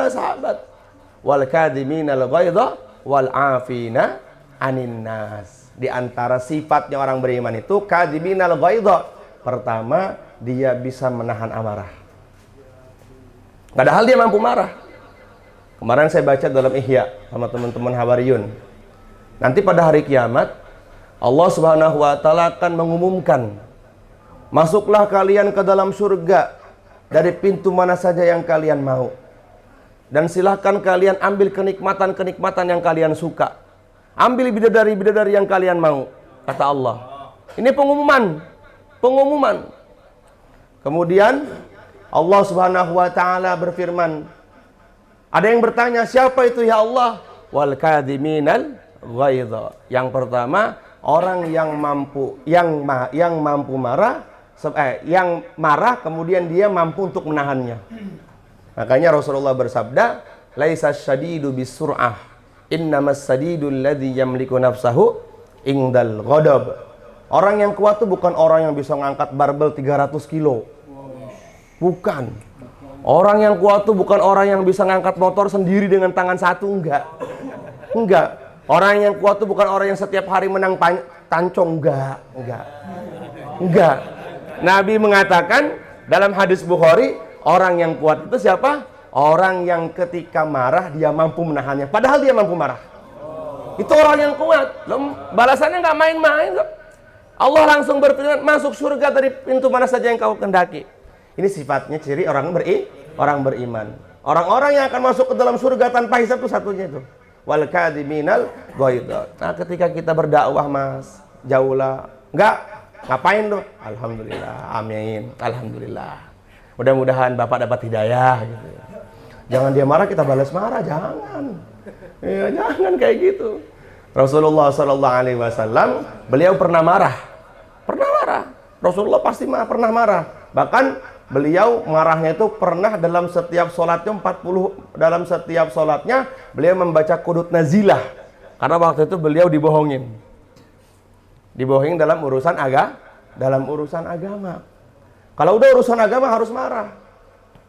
sahabat. Wal kadhiminal ghaidha wal afina anin nas. Di antara sifatnya orang beriman itu kadhiminal ghaidha. Pertama, dia bisa menahan amarah. Padahal dia mampu marah. Kemarin saya baca dalam Ihya sama teman-teman Hawariyun. Nanti pada hari kiamat Allah Subhanahu wa taala akan mengumumkan, masuklah kalian ke dalam surga dari pintu mana saja yang kalian mau. Dan silahkan kalian ambil kenikmatan-kenikmatan yang kalian suka. Ambil bidadari-bidadari yang kalian mau, kata Allah. Ini pengumuman. Kemudian Allah Subhanahu wa taala berfirman, ada yang bertanya, siapa itu ya Allah? Wal kadhiminal ghaidha. Yang pertama, orang yang mampu marah, yang marah kemudian dia mampu untuk menahannya. Makanya Rasulullah bersabda, laisa syadidu bisur'ah, innamas sadidul ladzi yamliku nafsahu indal ghadab. Orang yang kuat itu bukan orang yang bisa ngangkat barbel 300 kilo. Bukan. Orang yang kuat itu bukan orang yang bisa ngangkat motor sendiri dengan tangan satu, enggak. Orang yang kuat itu bukan orang yang setiap hari menang tancong, enggak. Nabi mengatakan dalam hadis Bukhari, orang yang kuat itu siapa? Orang yang ketika marah dia mampu menahannya. Padahal dia mampu marah. Itu orang yang kuat. Balasannya nggak main-main. Allah langsung berfirman, masuk surga dari pintu mana saja yang kau kehendaki. Ini sifatnya ciri orang beriman. Orang-orang yang akan masuk ke dalam surga tanpa hisab itu satunya itu. Wal kadhiminal ghaidha. Nah, ketika kita berdakwah, Mas, jauhlah. Ngapain tuh? Alhamdulillah, amin, alhamdulillah. Mudah-mudahan Bapak dapat hidayah gitu. Jangan dia marah kita balas marah, jangan. Ya, jangan kayak gitu. Rasulullah SAW beliau pernah marah. Rasulullah pasti pernah marah. Bahkan beliau marahnya itu pernah dalam setiap sholatnya dalam setiap sholatnya beliau membaca qunut nazilah. Karena waktu itu beliau dibohongin dalam urusan agama. Kalau udah urusan agama harus marah.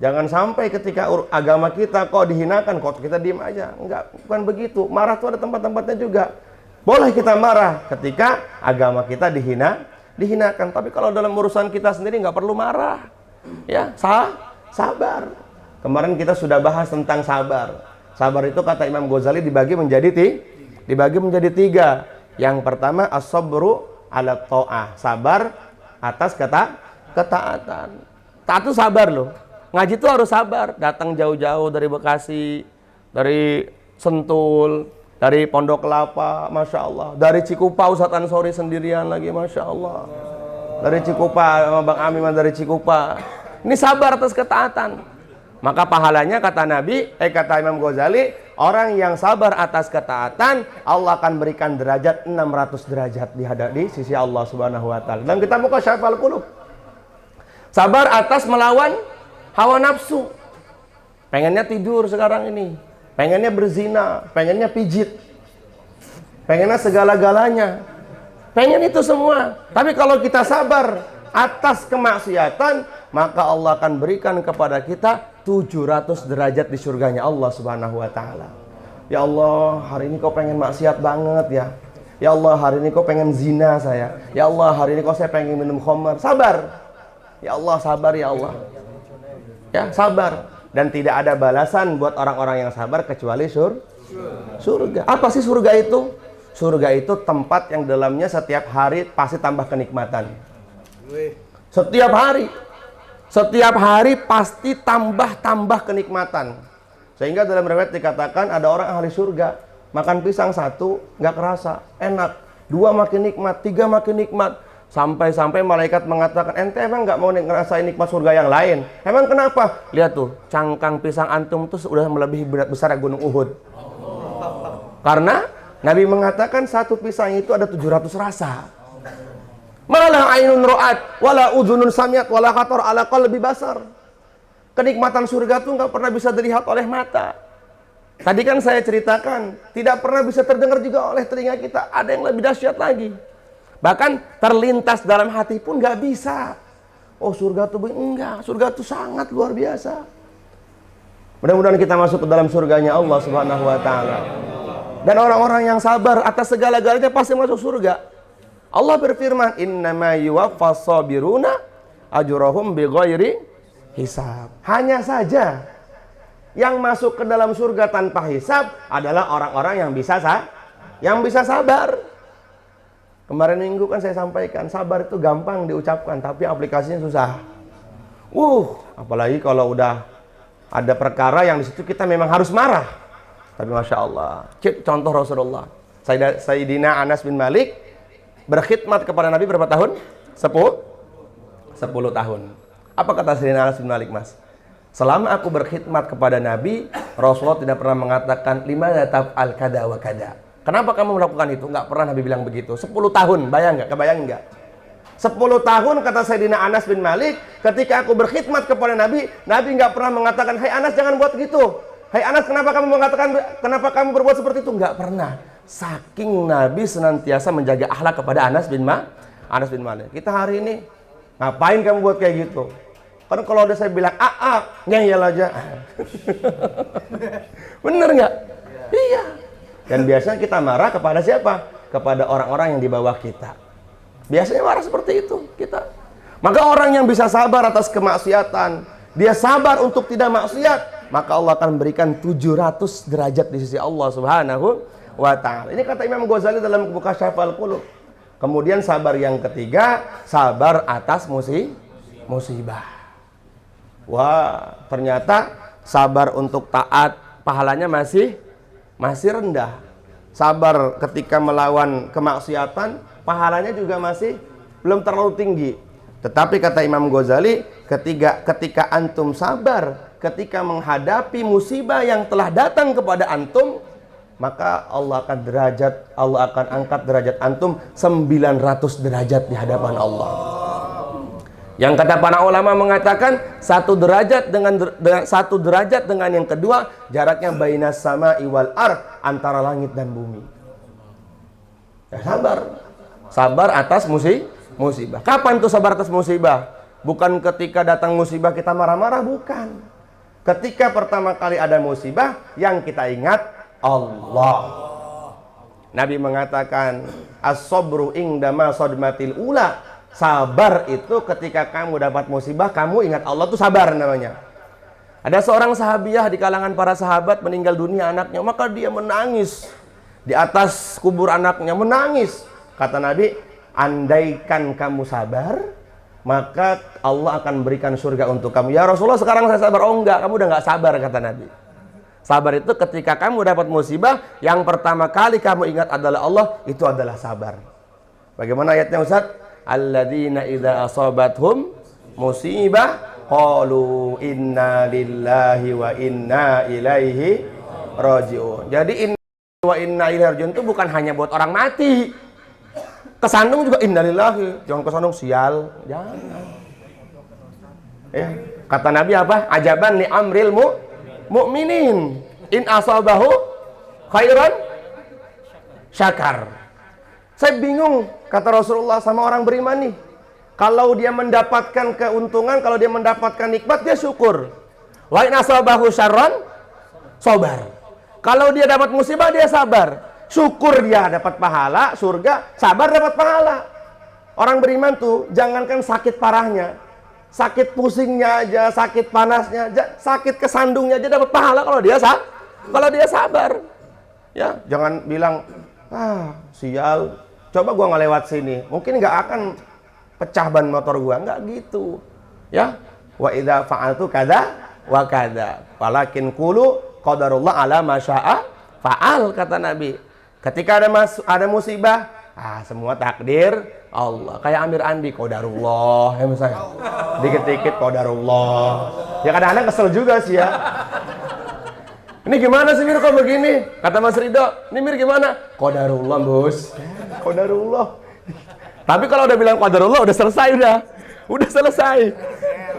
Jangan sampai ketika agama kita kok dihinakan, kok kita diem aja. Enggak, bukan begitu. Marah itu ada tempat-tempatnya juga. Boleh kita marah ketika agama kita dihinakan. Tapi kalau dalam urusan kita sendiri nggak perlu marah. Ya, sabar. Kemarin kita sudah bahas tentang sabar. Sabar itu kata Imam Ghazali dibagi menjadi 3. Yang pertama as-sabru ala ta'ah. Sabar atas ketaatan. Taat itu sabar loh. Ngaji itu harus sabar. Datang jauh-jauh dari Bekasi, dari Sentul, dari Pondok Kelapa, Masya Allah. Dari Cikupa, Ustadz Ansori sendirian lagi, Masya Allah. Dari Cikupa, sama Bang Amin dari Cikupa. Ini sabar atas ketaatan. Maka pahalanya kata kata Imam Ghazali, orang yang sabar atas ketaatan, Allah akan berikan derajat 600 derajat di sisi Allah Subhanahu wa taala. Dan kita buka Syafal Qulub. Sabar atas melawan hawa nafsu. Pengennya tidur sekarang ini, pengennya berzina, pengennya pijit, pengennya segala-galanya, pengen itu semua. Tapi kalau kita sabar atas kemaksiatan, maka Allah akan berikan kepada kita 700 derajat di surganya Allah Subhanahu wa taala. Ya Allah, hari ini kok pengen maksiat banget ya. Ya Allah, hari ini kok pengen zina saya. Ya Allah, hari ini kok saya pengen minum khamar. Sabar. Ya Allah, sabar ya Allah. Ya, sabar. Dan tidak ada balasan buat orang-orang yang sabar kecuali surga. Apa sih surga itu? Surga itu tempat yang dalamnya setiap hari pasti tambah kenikmatan. Setiap hari pasti tambah kenikmatan. Sehingga dalam riwayat dikatakan ada orang ahli surga, makan pisang 1 nggak kerasa, enak. 2 makin nikmat, 3 makin nikmat. Sampai-sampai malaikat mengatakan, ente emang nggak mau ngerasain nikmat surga yang lain? Emang kenapa? Lihat tuh, cangkang pisang antum tuh sudah melebihi berat besar gunung Uhud. Karena Nabi mengatakan 1 pisang itu ada 700 rasa. Malah ainun ro'at, wala udhunun samiat, wala khatar ala qalbi basar. Kenikmatan surga tuh nggak pernah bisa dilihat oleh mata. Tadi kan saya ceritakan, tidak pernah bisa terdengar juga oleh telinga kita. Ada yang lebih dahsyat lagi. Bahkan terlintas dalam hati pun nggak bisa. Oh surga tuh enggak, surga tuh sangat luar biasa. Mudah-mudahan kita masuk ke dalam surganya Allah Subhanahu wa taala. Dan orang-orang yang sabar atas segala-galanya pasti masuk surga. Allah berfirman, "Innama yuwaffas sabiruna ajrahum bighairi hisab." Hanya saja yang masuk ke dalam surga tanpa hisab adalah orang-orang yang bisa sabar. Kemarin minggu kan saya sampaikan, sabar itu gampang diucapkan, tapi aplikasinya susah. Apalagi kalau udah ada perkara yang di situ kita memang harus marah. Tapi Masya Allah, contoh Rasulullah, Sayyidina Anas bin Malik berkhidmat kepada Nabi berapa tahun? 10 tahun. Apa kata Sayyidina Anas bin Malik, Mas? Selama aku berkhidmat kepada Nabi, Rasulullah tidak pernah mengatakan lima taf'al kada wa kada. Kenapa kamu melakukan itu? Nggak pernah Nabi bilang begitu. 10 tahun, kebayang nggak? 10 tahun kata Sayyidina Anas bin Malik, ketika aku berkhidmat kepada Nabi, Nabi nggak pernah mengatakan, "Hai Anas, jangan buat gitu. Hai Anas, kenapa kamu berbuat seperti itu?" Nggak pernah. Saking Nabi senantiasa menjaga akhlak kepada Anas bin Malik. Kita hari ini, ngapain kamu buat kayak gitu? Kan kalau udah saya bilang, ngeyel aja. Bener nggak? Iya. Dan biasanya kita marah kepada siapa? Kepada orang-orang yang di bawah kita. Biasanya marah seperti itu kita. Maka orang yang bisa sabar atas kemaksiatan, dia sabar untuk tidak maksiat, maka Allah akan berikan 700 derajat di sisi Allah Subhanahu wa ta'ala. Ini kata Imam Ghazali dalam buku Syafal Qulub. Kemudian sabar yang ketiga, sabar atas musibah. Wah, ternyata sabar untuk taat pahalanya masih rendah. Sabar ketika melawan kemaksiatan pahalanya juga masih belum terlalu tinggi. Tetapi kata Imam Ghazali, ketika antum sabar ketika menghadapi musibah yang telah datang kepada antum, maka Allah akan angkat derajat antum 900 derajat di hadapan Allah. Yang kata para ulama mengatakan satu derajat dengan yang kedua jaraknya bainas sama'i wal ard, antara langit dan bumi. Ya, sabar atas musibah. Kapan tuh sabar atas musibah? Bukan ketika datang musibah kita marah-marah, bukan. Ketika pertama kali ada musibah, yang kita ingat Allah. Nabi mengatakan, as-sabru indama sadmatil ula. Sabar itu ketika kamu dapat musibah, kamu ingat Allah, itu sabar namanya. Ada seorang sahabiah di kalangan para sahabat meninggal dunia anaknya, maka dia menangis di atas kubur anaknya, menangis. Kata Nabi, andaikan kamu sabar, maka Allah akan berikan surga untuk kamu. Ya Rasulullah, sekarang saya sabar. Oh enggak, kamu udah enggak sabar, kata Nabi. Sabar itu ketika kamu dapat musibah, yang pertama kali kamu ingat adalah Allah, itu adalah sabar. Bagaimana ayatnya Ustaz? Alladzina idza asabathum musibah qalu inna lillahi wa inna ilaihi rajiun. Jadi inna wa inna ilaihi rajiun itu bukan hanya buat orang mati. Kesandung juga innalillahi, jangan kesandung sial, jangan. Ya, kata Nabi apa? Ajaban li amril mu'minin, in asabahu khairan syakar. Saya bingung, kata Rasulullah, sama orang beriman nih. Kalau dia mendapatkan keuntungan, kalau dia mendapatkan nikmat, dia syukur. Wa in asabahu syarran sabar. Kalau dia dapat musibah, dia sabar. Syukur dia dapat pahala, surga, sabar dapat pahala. Orang beriman tuh, jangankan sakit parahnya, sakit pusingnya aja, sakit panasnya aja, sakit kesandungnya aja dapat pahala kalau dia sabar. Ya, jangan bilang, sial, coba gua nggak lewat sini, mungkin nggak akan pecah ban motor gua, nggak gitu. Ya, wa idza fa'altu kada wa kada, walakin qulu qadarullah ala ma syaa fa'al, kata Nabi. Ketika ada musibah, semua takdir Allah. Kayak Amir Andi, qadarullah, ya misalnya. Dikit-dikit qadarullah. Ya kadang-kadang kesel juga sih ya. Ini gimana sih Mir kok begini? Kata Mas Ridho, ini Mir gimana? Qadarullah, Bos. Qadarullah. Tapi kalau udah bilang qadarullah, udah selesai udah. Udah selesai.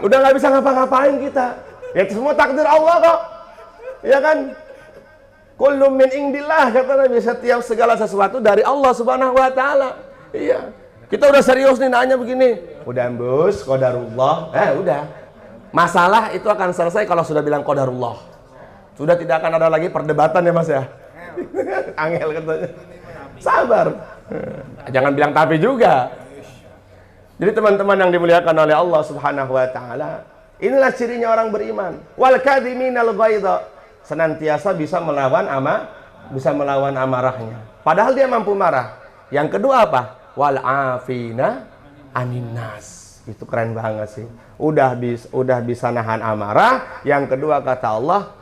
Udah nggak bisa ngapa-ngapain kita. Ya itu semua takdir Allah kok. Ya kan? Kullu min indillah, kata Nabi, setiap segala sesuatu dari Allah Subhanahu wa taala. Iya. Kita udah serius nih nanya begini. Udah Bos, qadarullah. Udah. Masalah itu akan selesai kalau sudah bilang qadarullah. Sudah tidak akan ada lagi perdebatan ya Mas ya. Angel katanya. Sabar. Jangan bilang tapi juga. Jadi teman-teman yang dimuliakan oleh Allah Subhanahu wa taala, inilah cirinya orang beriman. Wal kadhiminal ghaidha, senantiasa bisa melawan amarahnya. Padahal dia mampu marah. Yang kedua apa? Wal afina anin nas. Itu keren banget sih. Udah bisa nahan amarah. Yang kedua kata Allah,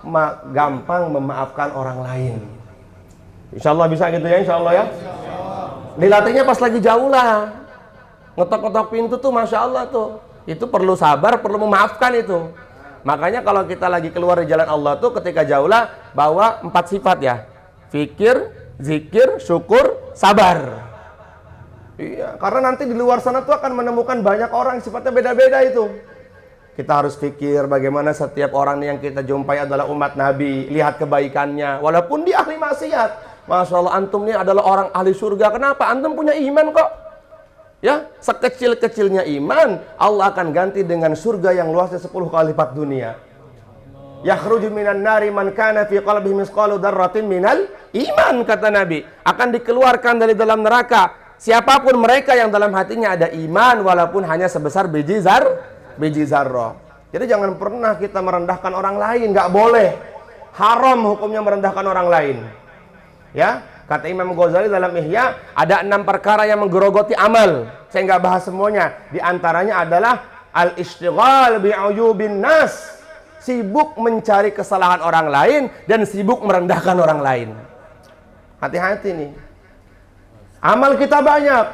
gampang memaafkan orang lain. Insya Allah bisa gitu ya, insya Allah ya. Dilatihnya pas lagi jauh lah. Ngetok-ngetok pintu tuh Masya Allah tuh. Itu perlu sabar, perlu memaafkan itu. Makanya kalau kita lagi keluar di jalan Allah tuh ketika jauh lah, bawa 4 sifat ya. Fikir, zikir, syukur, sabar. Iya, karena nanti di luar sana tuh akan menemukan banyak orang yang sifatnya beda-beda itu. Kita harus pikir bagaimana setiap orang yang kita jumpai adalah umat Nabi. Lihat kebaikannya, walaupun dia ahli maksiat. Masya Allah, antum ini adalah orang ahli surga. Kenapa? Antum punya iman kok. Ya, sekecil-kecilnya iman, Allah akan ganti dengan surga yang luasnya 10 kali lipat dunia. Yakhruju minan nari man kana fi qalbihi misqalu dzarratin minal iman, kata Nabi. Akan dikeluarkan dari dalam neraka siapapun mereka yang dalam hatinya ada iman walaupun hanya sebesar biji zarrah. Jadi jangan pernah kita merendahkan orang lain, nggak boleh. Haram hukumnya merendahkan orang lain. Ya, kata Imam Ghazali dalam Ihya, ada 6 perkara yang menggerogoti amal. Saya nggak bahas semuanya. Di antaranya adalah al-ishtighal bi'uyubin nas. Sibuk mencari kesalahan orang lain dan sibuk merendahkan orang lain. Hati-hati nih. Amal kita banyak.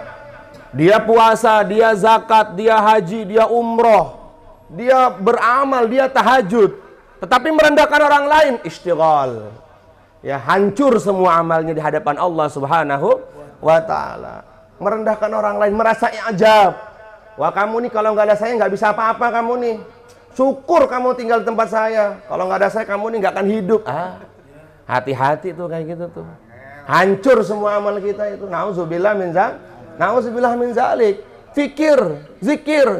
Dia puasa, dia zakat, dia haji, dia umroh. Dia beramal, dia tahajud. Tetapi merendahkan orang lain, ishtighal. Ya, hancur semua amalnya di hadapan Allah Subhanahu wa ta'ala. Merendahkan orang lain, merasa i'jab. Wah, kamu nih kalau nggak ada saya nggak bisa apa-apa kamu nih. Syukur kamu tinggal di tempat saya. Kalau nggak ada saya kamu nih nggak akan hidup. Hati-hati tuh kayak gitu tuh. Hancur semua amal kita itu. Nauzubillah min zalik. fikir,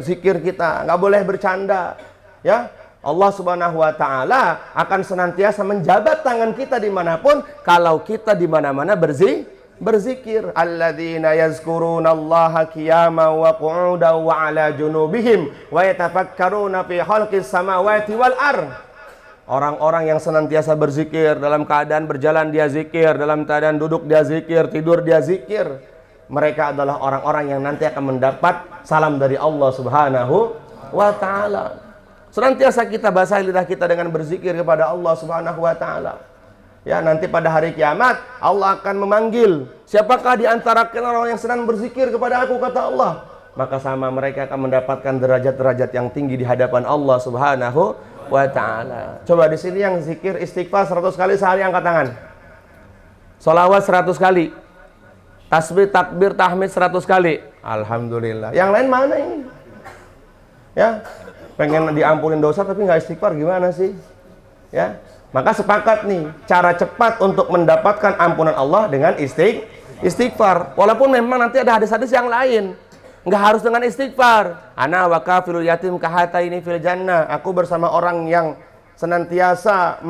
zikir kita, nggak boleh bercanda. Ya, Allah Subhanahu wa Ta'ala akan senantiasa menjabat tangan kita dimanapun kalau kita di mana-mana berzikir. Alladzina yazkurunallaha qiyaman wa qu'udan wa 'ala junubihim wa yatafakkaruna fi khalqis samawati wal ardh. Orang-orang yang senantiasa berzikir, dalam keadaan berjalan dia zikir, dalam keadaan duduk dia zikir, tidur dia zikir. Mereka adalah orang-orang yang nanti akan mendapat salam dari Allah Subhanahu wa Ta'ala. Senantiasa kita basahi lidah kita dengan berzikir kepada Allah Subhanahu wa Ta'ala. Ya, nanti pada hari kiamat Allah akan memanggil, siapakah di antara orang yang sedang berzikir kepada aku, kata Allah. Maka sama mereka akan mendapatkan derajat-derajat yang tinggi di hadapan Allah Subhanahu wa Ta'ala. Coba di sini yang zikir istighfar 100 kali sehari angkat tangan. Sholawat 100 kali. Tasbih, takbir, tahmid 100 kali. Alhamdulillah. Yang lain mana ini? Ya, pengen diampunin dosa tapi nggak istighfar, gimana sih? Ya, maka sepakat nih, cara cepat untuk mendapatkan ampunan Allah dengan istighfar. Walaupun memang nanti ada hadis-hadis yang lain, nggak harus dengan istighfar. Ana wa kafilul yatim kahataini fil jannah. Aku bersama orang yang senantiasa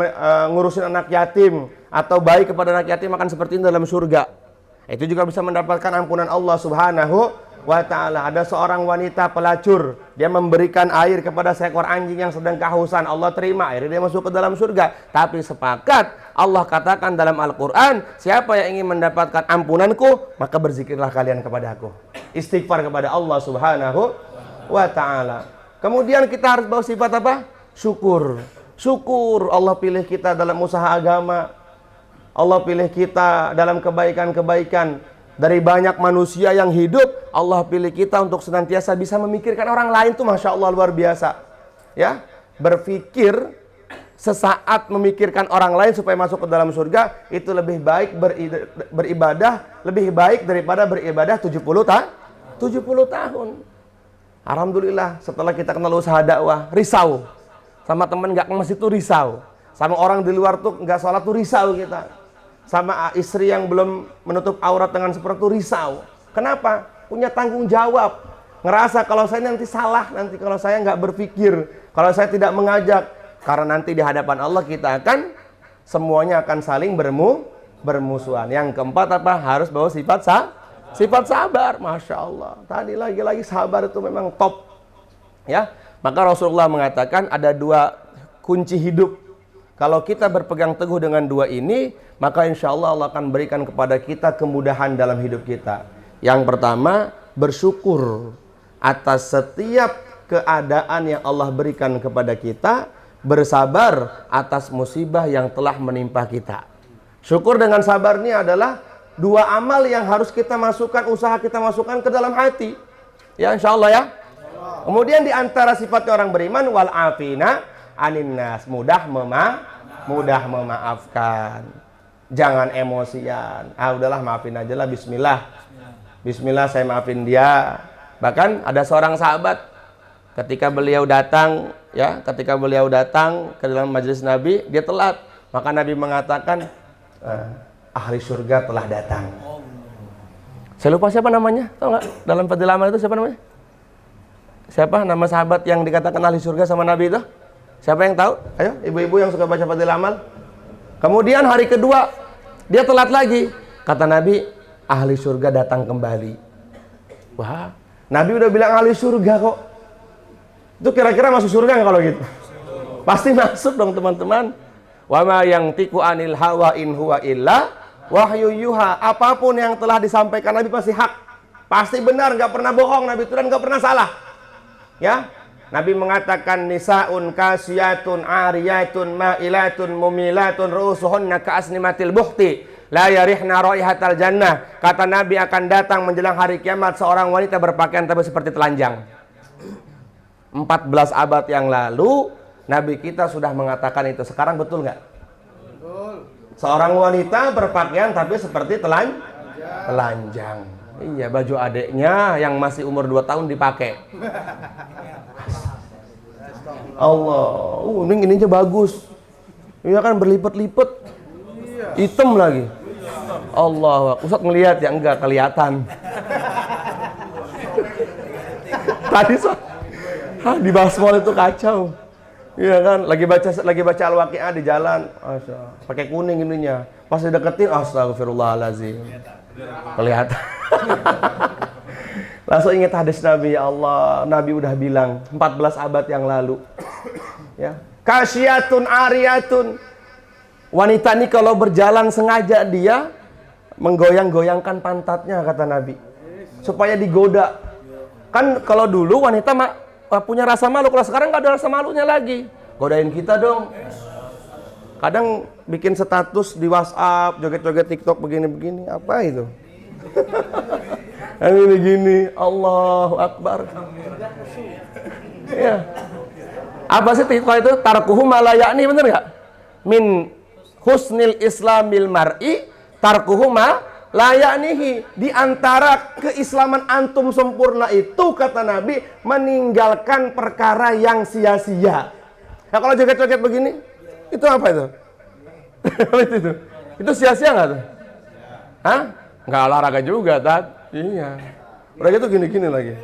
ngurusin anak yatim atau baik kepada anak yatim akan seperti ini dalam surga. Itu juga bisa mendapatkan ampunan Allah Subhanahu wa Ta'ala. Ada seorang wanita pelacur, dia memberikan air kepada seekor anjing yang sedang kehausan. Allah terima, akhirnya dia masuk ke dalam surga. Tapi sepakat Allah katakan dalam Al-Quran, siapa yang ingin mendapatkan ampunanku, maka berzikirlah kalian kepada aku. Istighfar kepada Allah Subhanahu wa Ta'ala. Kemudian kita harus bawa sifat apa? Syukur. Syukur Allah pilih kita dalam usaha agama, Allah pilih kita dalam kebaikan-kebaikan. Dari banyak manusia yang hidup, Allah pilih kita untuk senantiasa bisa memikirkan orang lain tuh, Masya Allah, luar biasa. Ya, berpikir sesaat memikirkan orang lain supaya masuk ke dalam surga, itu lebih baik beribadah, lebih baik daripada beribadah 70 tahun. Alhamdulillah, setelah kita kenal usaha dakwah, risau. Sama teman nggak ke masjid tuh risau. Sama orang di luar tuh nggak sholat tuh risau kita. Sama istri yang belum menutup aurat dengan seperti itu risau. Kenapa? Punya tanggung jawab. Ngerasa kalau saya nanti salah, nanti kalau saya nggak berpikir, kalau saya tidak mengajak. Karena nanti di hadapan Allah kita akan semuanya akan saling bermusuhan. Yang keempat apa? Harus bawa sifat sabar. Masya Allah. Tadi lagi-lagi sabar itu memang top. Ya, maka Rasulullah mengatakan ada 2 kunci hidup. Kalau kita berpegang teguh dengan 2 ini, maka insya Allah Allah akan berikan kepada kita kemudahan dalam hidup kita. Yang pertama, bersyukur atas setiap keadaan yang Allah berikan kepada kita, bersabar atas musibah yang telah menimpa kita. Syukur dengan sabar ini adalah 2 amal yang harus kita masukkan, usaha kita masukkan ke dalam hati. Ya, insya Allah ya. Kemudian di antara sifatnya orang beriman, wal afina aninnas, mudah memaafkan. Jangan emosian. Udahlah maafin aja lah, bismillah. Bismillah saya maafin dia. Bahkan ada seorang sahabat ketika beliau datang ke dalam majelis Nabi, dia telat. Maka Nabi mengatakan, ahli surga telah datang. Saya lupa siapa namanya, tahu nggak? Dalam Fadhil Amal itu siapa namanya? Siapa nama sahabat yang dikatakan ahli surga sama Nabi itu? Siapa yang tahu? Ayo, ibu-ibu yang suka baca Fadhil Amal. Kemudian hari kedua, dia telat lagi. Kata Nabi, ahli surga datang kembali. Wah, Nabi udah bilang ahli surga kok. Itu kira-kira masuk surga nggak kalau gitu? Pasti masuk dong teman-teman. Wa ma yantiqu anil hawa in huwa illa wahyu yuha. Apapun yang telah disampaikan Nabi pasti hak. Pasti benar, nggak pernah bohong Nabi itu dan nggak pernah salah. Ya, Nabi mengatakan nisaun kasiyatun ariyatun ma'ilatun mumilatun ru'usuhunna ka'asnimatil buhti la yarihna raihatal jannah. Kata Nabi akan datang menjelang hari kiamat seorang wanita berpakaian tapi seperti telanjang. 14 abad yang lalu Nabi kita sudah mengatakan itu. Sekarang betul nggak? Betul. Seorang wanita berpakaian tapi seperti telanjang. Iya, baju adeknya yang masih umur 2 tahun dipakai. Allah, ini ininya bagus. Ini kan berlipet-lipet. Hitam lagi. Allah, Ustaz ngelihat ya, enggak kelihatan. hadis. Di basmol itu kacau. Iya kan, lagi baca Al-Waqiah di jalan, pakai kuning ininya. Pas dideketin, astagfirullahalazim. Kelihatan. Langsung ingat hadis Nabi, ya Allah, Nabi udah bilang 14 abad yang lalu. Ya. Kasyatun ariyatun. Wanita ini kalau berjalan sengaja dia menggoyang-goyangkan pantatnya, kata Nabi. Supaya digoda. Kan kalau dulu wanita punya rasa malu, kalau sekarang nggak ada rasa malunya lagi. Godain kita dong. Kadang bikin status di WhatsApp, joget-joget TikTok begini-begini, apa itu? Yang gini-gini, Allahu Akbar. Ya. Apa sih TikTok itu? Tarkuhu malayani, bener nggak? Min husnil islamil mar'i tarkuhu layanihi. Di antara keislaman antum sempurna itu, kata Nabi, meninggalkan perkara yang sia-sia. Nah kalau joget-joget begini, itu apa itu? Itu sia-sia nggak tuh? Hah? Nggak olahraga juga, Tat. Iya. Udah gitu gini-gini lagi.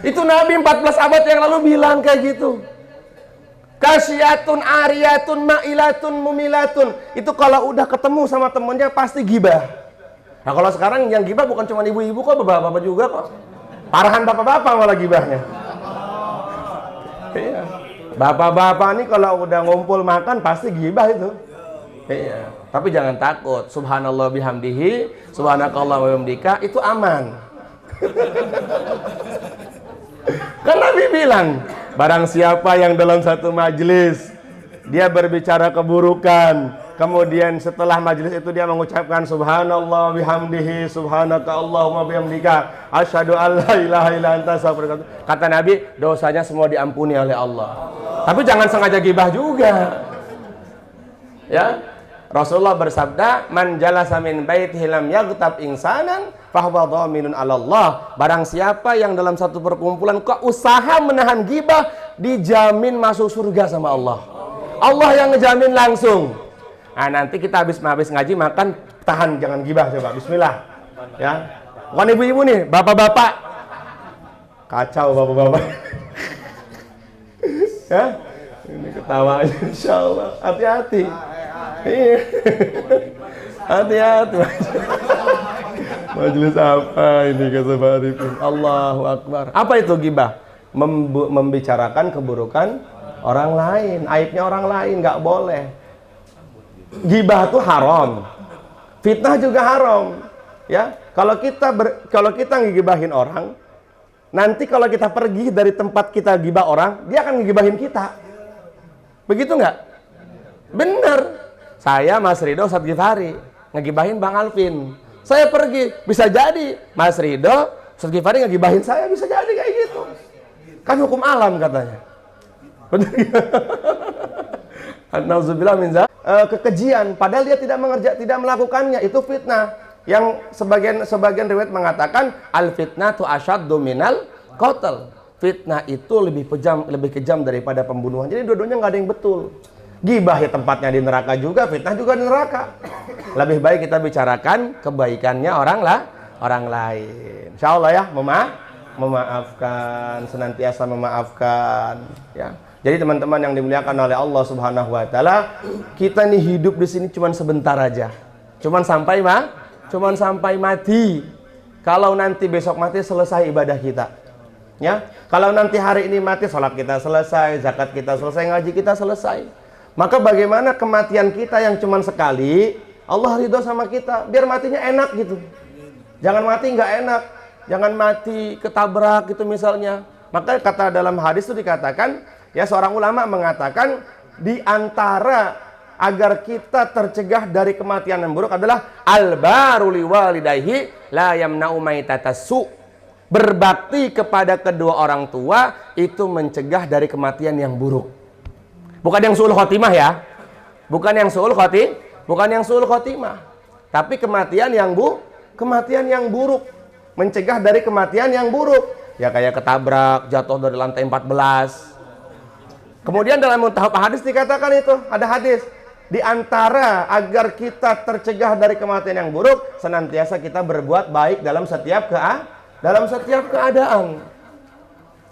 Itu Nabi 14 abad yang lalu bilang kayak gitu. Kasyatun ariyatun ma'ilatun mumilatun. Itu kalau udah ketemu sama temennya pasti gibah. Nah kalau sekarang yang gibah bukan cuma ibu-ibu kok, bapak-bapak juga kok. Parahan bapak-bapak malah gibahnya. Iya. Bapak-bapak nih kalau udah ngumpul makan pasti gibah itu. Iya. Tapi jangan takut. Subhanallah bihamdihi, subhanakallah wa bihamdika, itu aman. Kan Nabi bilang, barang siapa yang dalam satu majelis dia berbicara keburukan, kemudian setelah majelis itu dia mengucapkan subhanallah bihamdihi, subhanaka allahumma bihamdika, asyhadu an la ilaha illa anta astaghfiruka. Kata Nabi, dosanya semua diampuni oleh Allah. Tapi jangan sengaja gibah juga. Ya. Rasulullah bersabda, man jalasa min baitihi lam yaghtab insanan fahuwa dhaminun 'ala Allah. Barang siapa yang dalam satu perkumpulan kok usaha menahan gibah, dijamin masuk surga sama Allah. Allah yang ngejamin langsung. Nah, nanti kita habis ngaji makan, tahan jangan gibah, coba bismillah. Ya. Bukan ibu-ibu nih, bapak-bapak. Kacau bapak-bapak. Ya. Ini ketawa insyaallah. Hati-hati. Iya. Hati-hati. Majelis apa ini kata Pak Arifin? Allahu Akbar. Apa itu gibah? Membicarakan keburukan orang lain, aibnya orang lain, nggak boleh. Gibah itu haram. Fitnah juga haram. Ya, kalau kita ngigibahin orang, nanti kalau kita pergi dari tempat kita gibah orang, dia akan ngigibahin kita. Begitu nggak? Bener. Saya Mas Ridho Ustadz Gifari ngegibahin Bang Alvin. Saya pergi, bisa jadi Mas Ridho Ustadz Gifari ngegibahin saya, bisa jadi kayak gitu. Kan hukum alam katanya. Benar. Nauzubillah min dzalik. Kekejian padahal dia tidak melakukannya, itu fitnah. Yang sebagian riwayat mengatakan al fitnatu asyaddu minal qatl. Fitnah itu lebih kejam daripada pembunuhan. Jadi dua-duanya nggak ada yang betul. Gibah ya tempatnya di neraka juga, fitnah juga di neraka. Lebih baik kita bicarakan kebaikannya orang lain. Insya Allah ya, memaafkan, senantiasa memaafkan. Ya. Jadi teman-teman yang dimuliakan oleh Allah Subhanahu Wa Taala, kita nih hidup di sini cuma sebentar aja, cuma sampai mati. Kalau nanti besok mati, selesai ibadah kita. Ya, kalau nanti hari ini mati, salat kita selesai, zakat kita selesai, ngaji kita selesai. Maka bagaimana kematian kita yang cuma sekali, Allah ridho sama kita, biar matinya enak gitu. Jangan mati nggak enak, jangan mati ketabrak gitu misalnya. Maka kata dalam hadis itu dikatakan, ya seorang ulama mengatakan, di antara agar kita tercegah dari kematian yang buruk adalah al-baru liwalidayhi la yamna'u maitatassu. Berbakti kepada kedua orang tua itu mencegah dari kematian yang buruk. Bukan yang su'ul khotimah ya. Bukan yang su'ul khotimah. Tapi kematian yang buruk. Mencegah dari kematian yang buruk. Ya kayak ketabrak, jatuh dari lantai 14. Kemudian dalam muntahab hadis dikatakan itu, ada hadis. Di antara agar kita tercegah dari kematian yang buruk, senantiasa kita berbuat baik dalam setiap dalam setiap keadaan.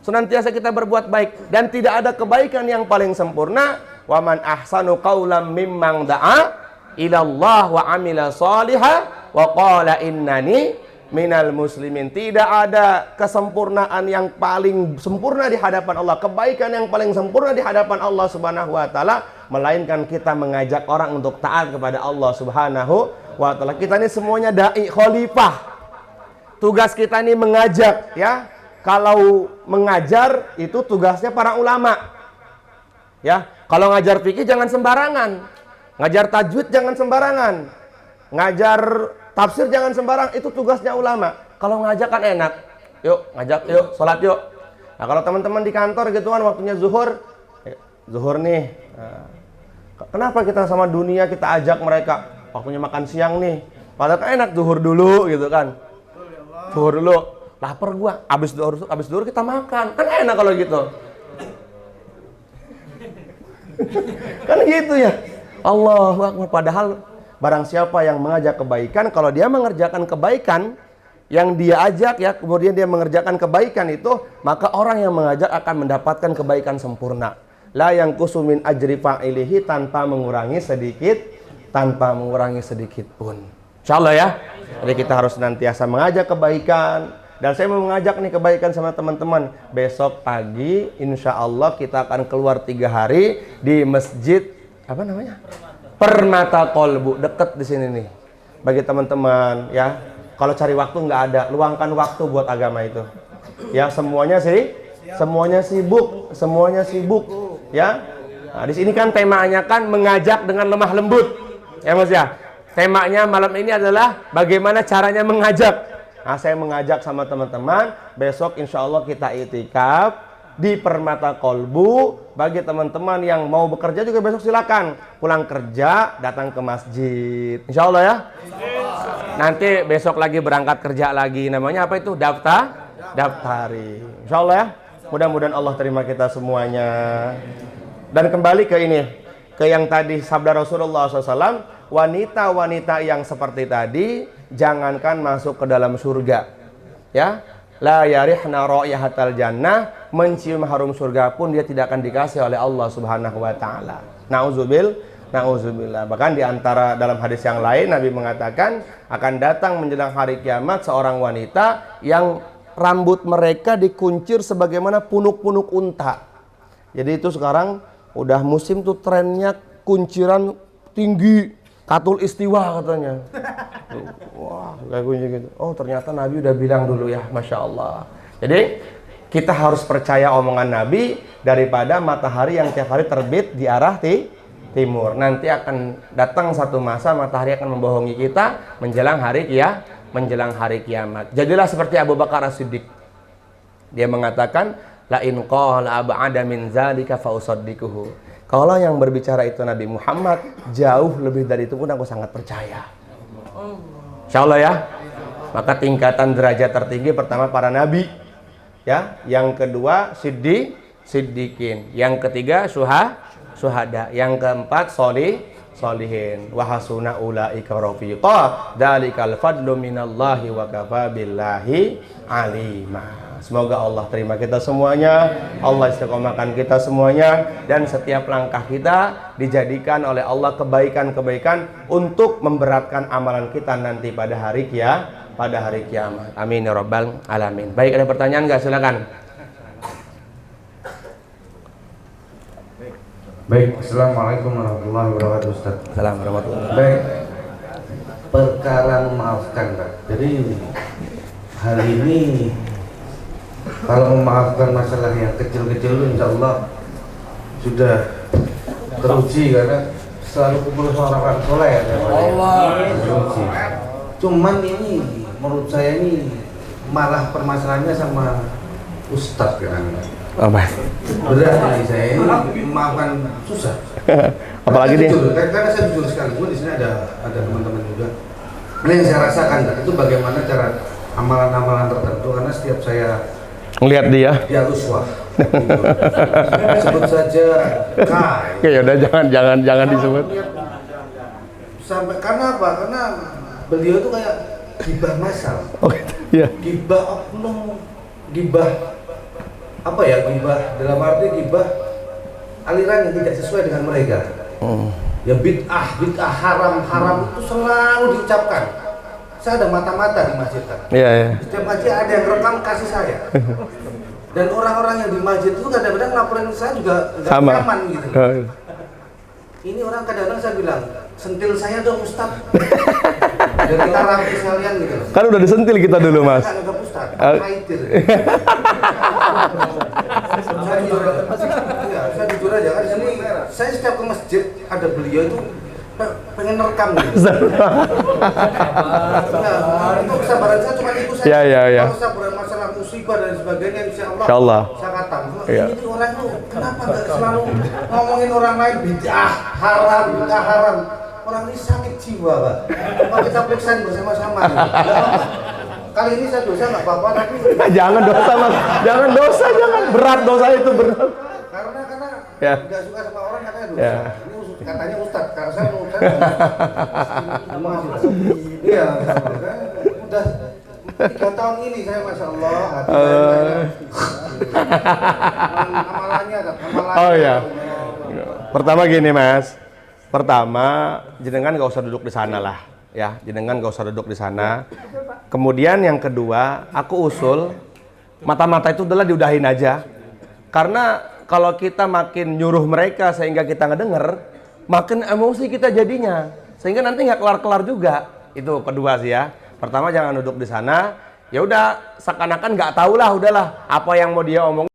Senantiasa kita berbuat baik dan tidak ada kebaikan yang paling sempurna. Wa man ahsanu qaulam mimman da'a ila Allah wa amila shalihan wa qala innani minal muslimin. Tidak ada kesempurnaan yang paling sempurna di hadapan Allah, kebaikan yang paling sempurna di hadapan Allah Subhanahu wa taala, melainkan kita mengajak orang untuk taat kepada Allah Subhanahu wa taala. Kita ini semuanya dai khalifah. Tugas kita ini mengajak, ya. Kalau mengajar itu tugasnya para ulama. Ya, kalau ngajar fikih jangan sembarangan. Ngajar tajwid jangan sembarangan. Ngajar tafsir jangan sembarang, itu tugasnya ulama. Kalau ngajak kan enak. Yuk, ngajak yuk, sholat yuk. Nah, kalau teman-teman di kantor gitu kan waktunya zuhur. Zuhur nih. Nah, kenapa kita sama dunia kita ajak mereka? Waktunya makan siang nih. Padahal kan enak zuhur dulu gitu kan. Zuhur dulu. Lapar gua, habis zuhur kita makan. Kan enak kalau gitu. Kan gitu ya. Allahu Akbar. Padahal barang siapa yang mengajak kebaikan, kalau dia mengerjakan kebaikan yang dia ajak, ya, kemudian dia mengerjakan kebaikan itu, maka orang yang mengajak akan mendapatkan kebaikan sempurna. La yang kusumin ajri fa'ilihi, tanpa mengurangi sedikit pun. Insyaallah ya. Jadi kita harus senantiasa mengajak kebaikan. Dan saya mau mengajak nih kebaikan sama teman-teman. Besok pagi insya Allah kita akan keluar 3 hari di masjid apa namanya? Permata Kolbu, deket di sini nih. Bagi teman-teman ya, kalau cari waktu nggak ada, luangkan waktu buat agama itu. Ya, semuanya sibuk ya. Nah, di sini kan temanya kan mengajak dengan lemah lembut. Ya Mas ya. Temanya malam ini adalah bagaimana caranya mengajak. Nah, saya mengajak sama teman-teman, besok insya Allah kita itikaf di Permata Kolbu. Bagi teman-teman yang mau bekerja juga besok silakan. Pulang kerja, datang ke masjid. Insya Allah ya. Nanti besok lagi berangkat kerja lagi. Namanya apa itu? Daftari. Insya Allah ya. Mudah-mudahan Allah terima kita semuanya. Dan kembali ke ini, ke yang tadi sabda Rasulullah SAW, wanita-wanita yang seperti tadi jangankan masuk ke dalam surga, ya, la yarihna ra'ihatal jannah, mencium harum surga pun dia tidak akan dikasih oleh Allah Subhanahu wa taala. Nauzubillah. Bahkan di antara dalam hadis yang lain Nabi mengatakan akan datang menjelang hari kiamat seorang wanita yang rambut mereka dikuncir sebagaimana punuk-punuk unta. Jadi itu sekarang udah musim tuh trennya kunciran tinggi, katul istiwa katanya. Wah, kayak gitu. Oh, ternyata Nabi udah bilang dulu ya, Masya Allah. Jadi kita harus percaya omongan Nabi daripada matahari yang tiap hari terbit di arah timur. Nanti akan datang satu masa matahari akan membohongi kita menjelang hari kiamat. Jadilah seperti Abu Bakar As-Siddiq. Dia mengatakan, la in qala ab'ada min zalika fa usaddiquhu. Kalau yang berbicara itu Nabi Muhammad, jauh lebih dari itu pun aku sangat percaya. Insya Allah ya. Maka tingkatan derajat tertinggi pertama para nabi, ya. Yang kedua siddiqin. Yang ketiga syuhada. Yang keempat solihin. Wa hasuna ulaika rafiqa. Dzalikal fadlu minallahi wa kafa billahi alima. Semoga Allah terima kita semuanya, Allah istiqomahkan kita semuanya, dan setiap langkah kita dijadikan oleh Allah kebaikan-kebaikan untuk memberatkan amalan kita nanti pada hari kiamat. Amin ya rabbal alamin. Baik, ada pertanyaan nggak? Silakan. Baik, assalamualaikum warahmatullahi wabarakatuh, Ustaz. Assalamualaikum warahmatullahi wabarakatuh. Baik, perkara memaafkan, Pak. Jadi hari ini kalau memaafkan masalah yang kecil-kecil itu insya Allah sudah teruji, karena selalu kumpul sama orang soleh ya, teruji. Cuman ini menurut saya ini malah permasalahannya sama Ustadz kan. Berat ini saya ini memaafkan susah. Apalagi dia. Karena saya jujur sekali, gue di sini ada teman-teman juga. Ini yang saya rasakan, itu bagaimana cara amalan-amalan tertentu, karena setiap saya Ngelihat dia uswah sebut saja Kai. Ya udah, jangan disebut. Sampai karena apa? Karena beliau itu kayak gibah massal, Oh gitu. Iya. gibah oknum, gibah apa ya, gibah dalam arti gibah aliran yang tidak sesuai dengan mereka. Ya bid'ah haram itu selalu diucapkan. Saya ada mata-mata di masjid kan. Iya, iya. Setiap masjid ada yang rekam kasih saya. Dan orang-orang yang di masjid itu kadang-kadang laporin saya juga nggak Sama. nyaman gitu. Oh, iya. Ini orang kadang-kadang saya bilang, sentil saya dong Ustaz. Biar kita rapi sekalian gitu. Kan udah disentil kita dulu, Mas. Enggak Ustaz, Oh. kaitir. Saya jujur aja kan di sini saya setiap ke masjid ada beliau itu pengen rekam gitu. Nah, itu kesabaran saya cuma itu saja. Ya. Kalau kesabaran masalah musibah dan sebagainya insya Insya Allah. saya kata, Ya. ini tuh orang tuh kenapa nggak selalu ngomongin orang lain bid'ah haram. Orang ini sakit jiwa, Pak. Mau kita periksa bersama-sama. Gitu. Kali ini saya dosa nggak apa-apa, tapi Jangan dosa, Mas. Jangan dosa, jangan. Berat dosa itu berat. karena Ya. nggak suka sama orang katanya dosa. Ya. Ini katanya Ustadz, karena saya mau iya, udah 3 tahun ini saya masya Allah hati saya amalannya. Oh ya. Pertama gini, Mas. Pertama, jenengan gak usah duduk di sana lah, ya. Jenengan gak usah duduk di sana. Kemudian yang kedua, aku usul mata-mata itu adalah diudahin aja. Karena kalau kita makin nyuruh mereka sehingga kita ngedenger, makin emosi kita jadinya. Sehingga nanti nggak kelar-kelar juga. Itu kedua sih ya. Pertama jangan duduk di sana. Ya udah, seakan-akan nggak tahu lah, udahlah apa yang mau dia omong.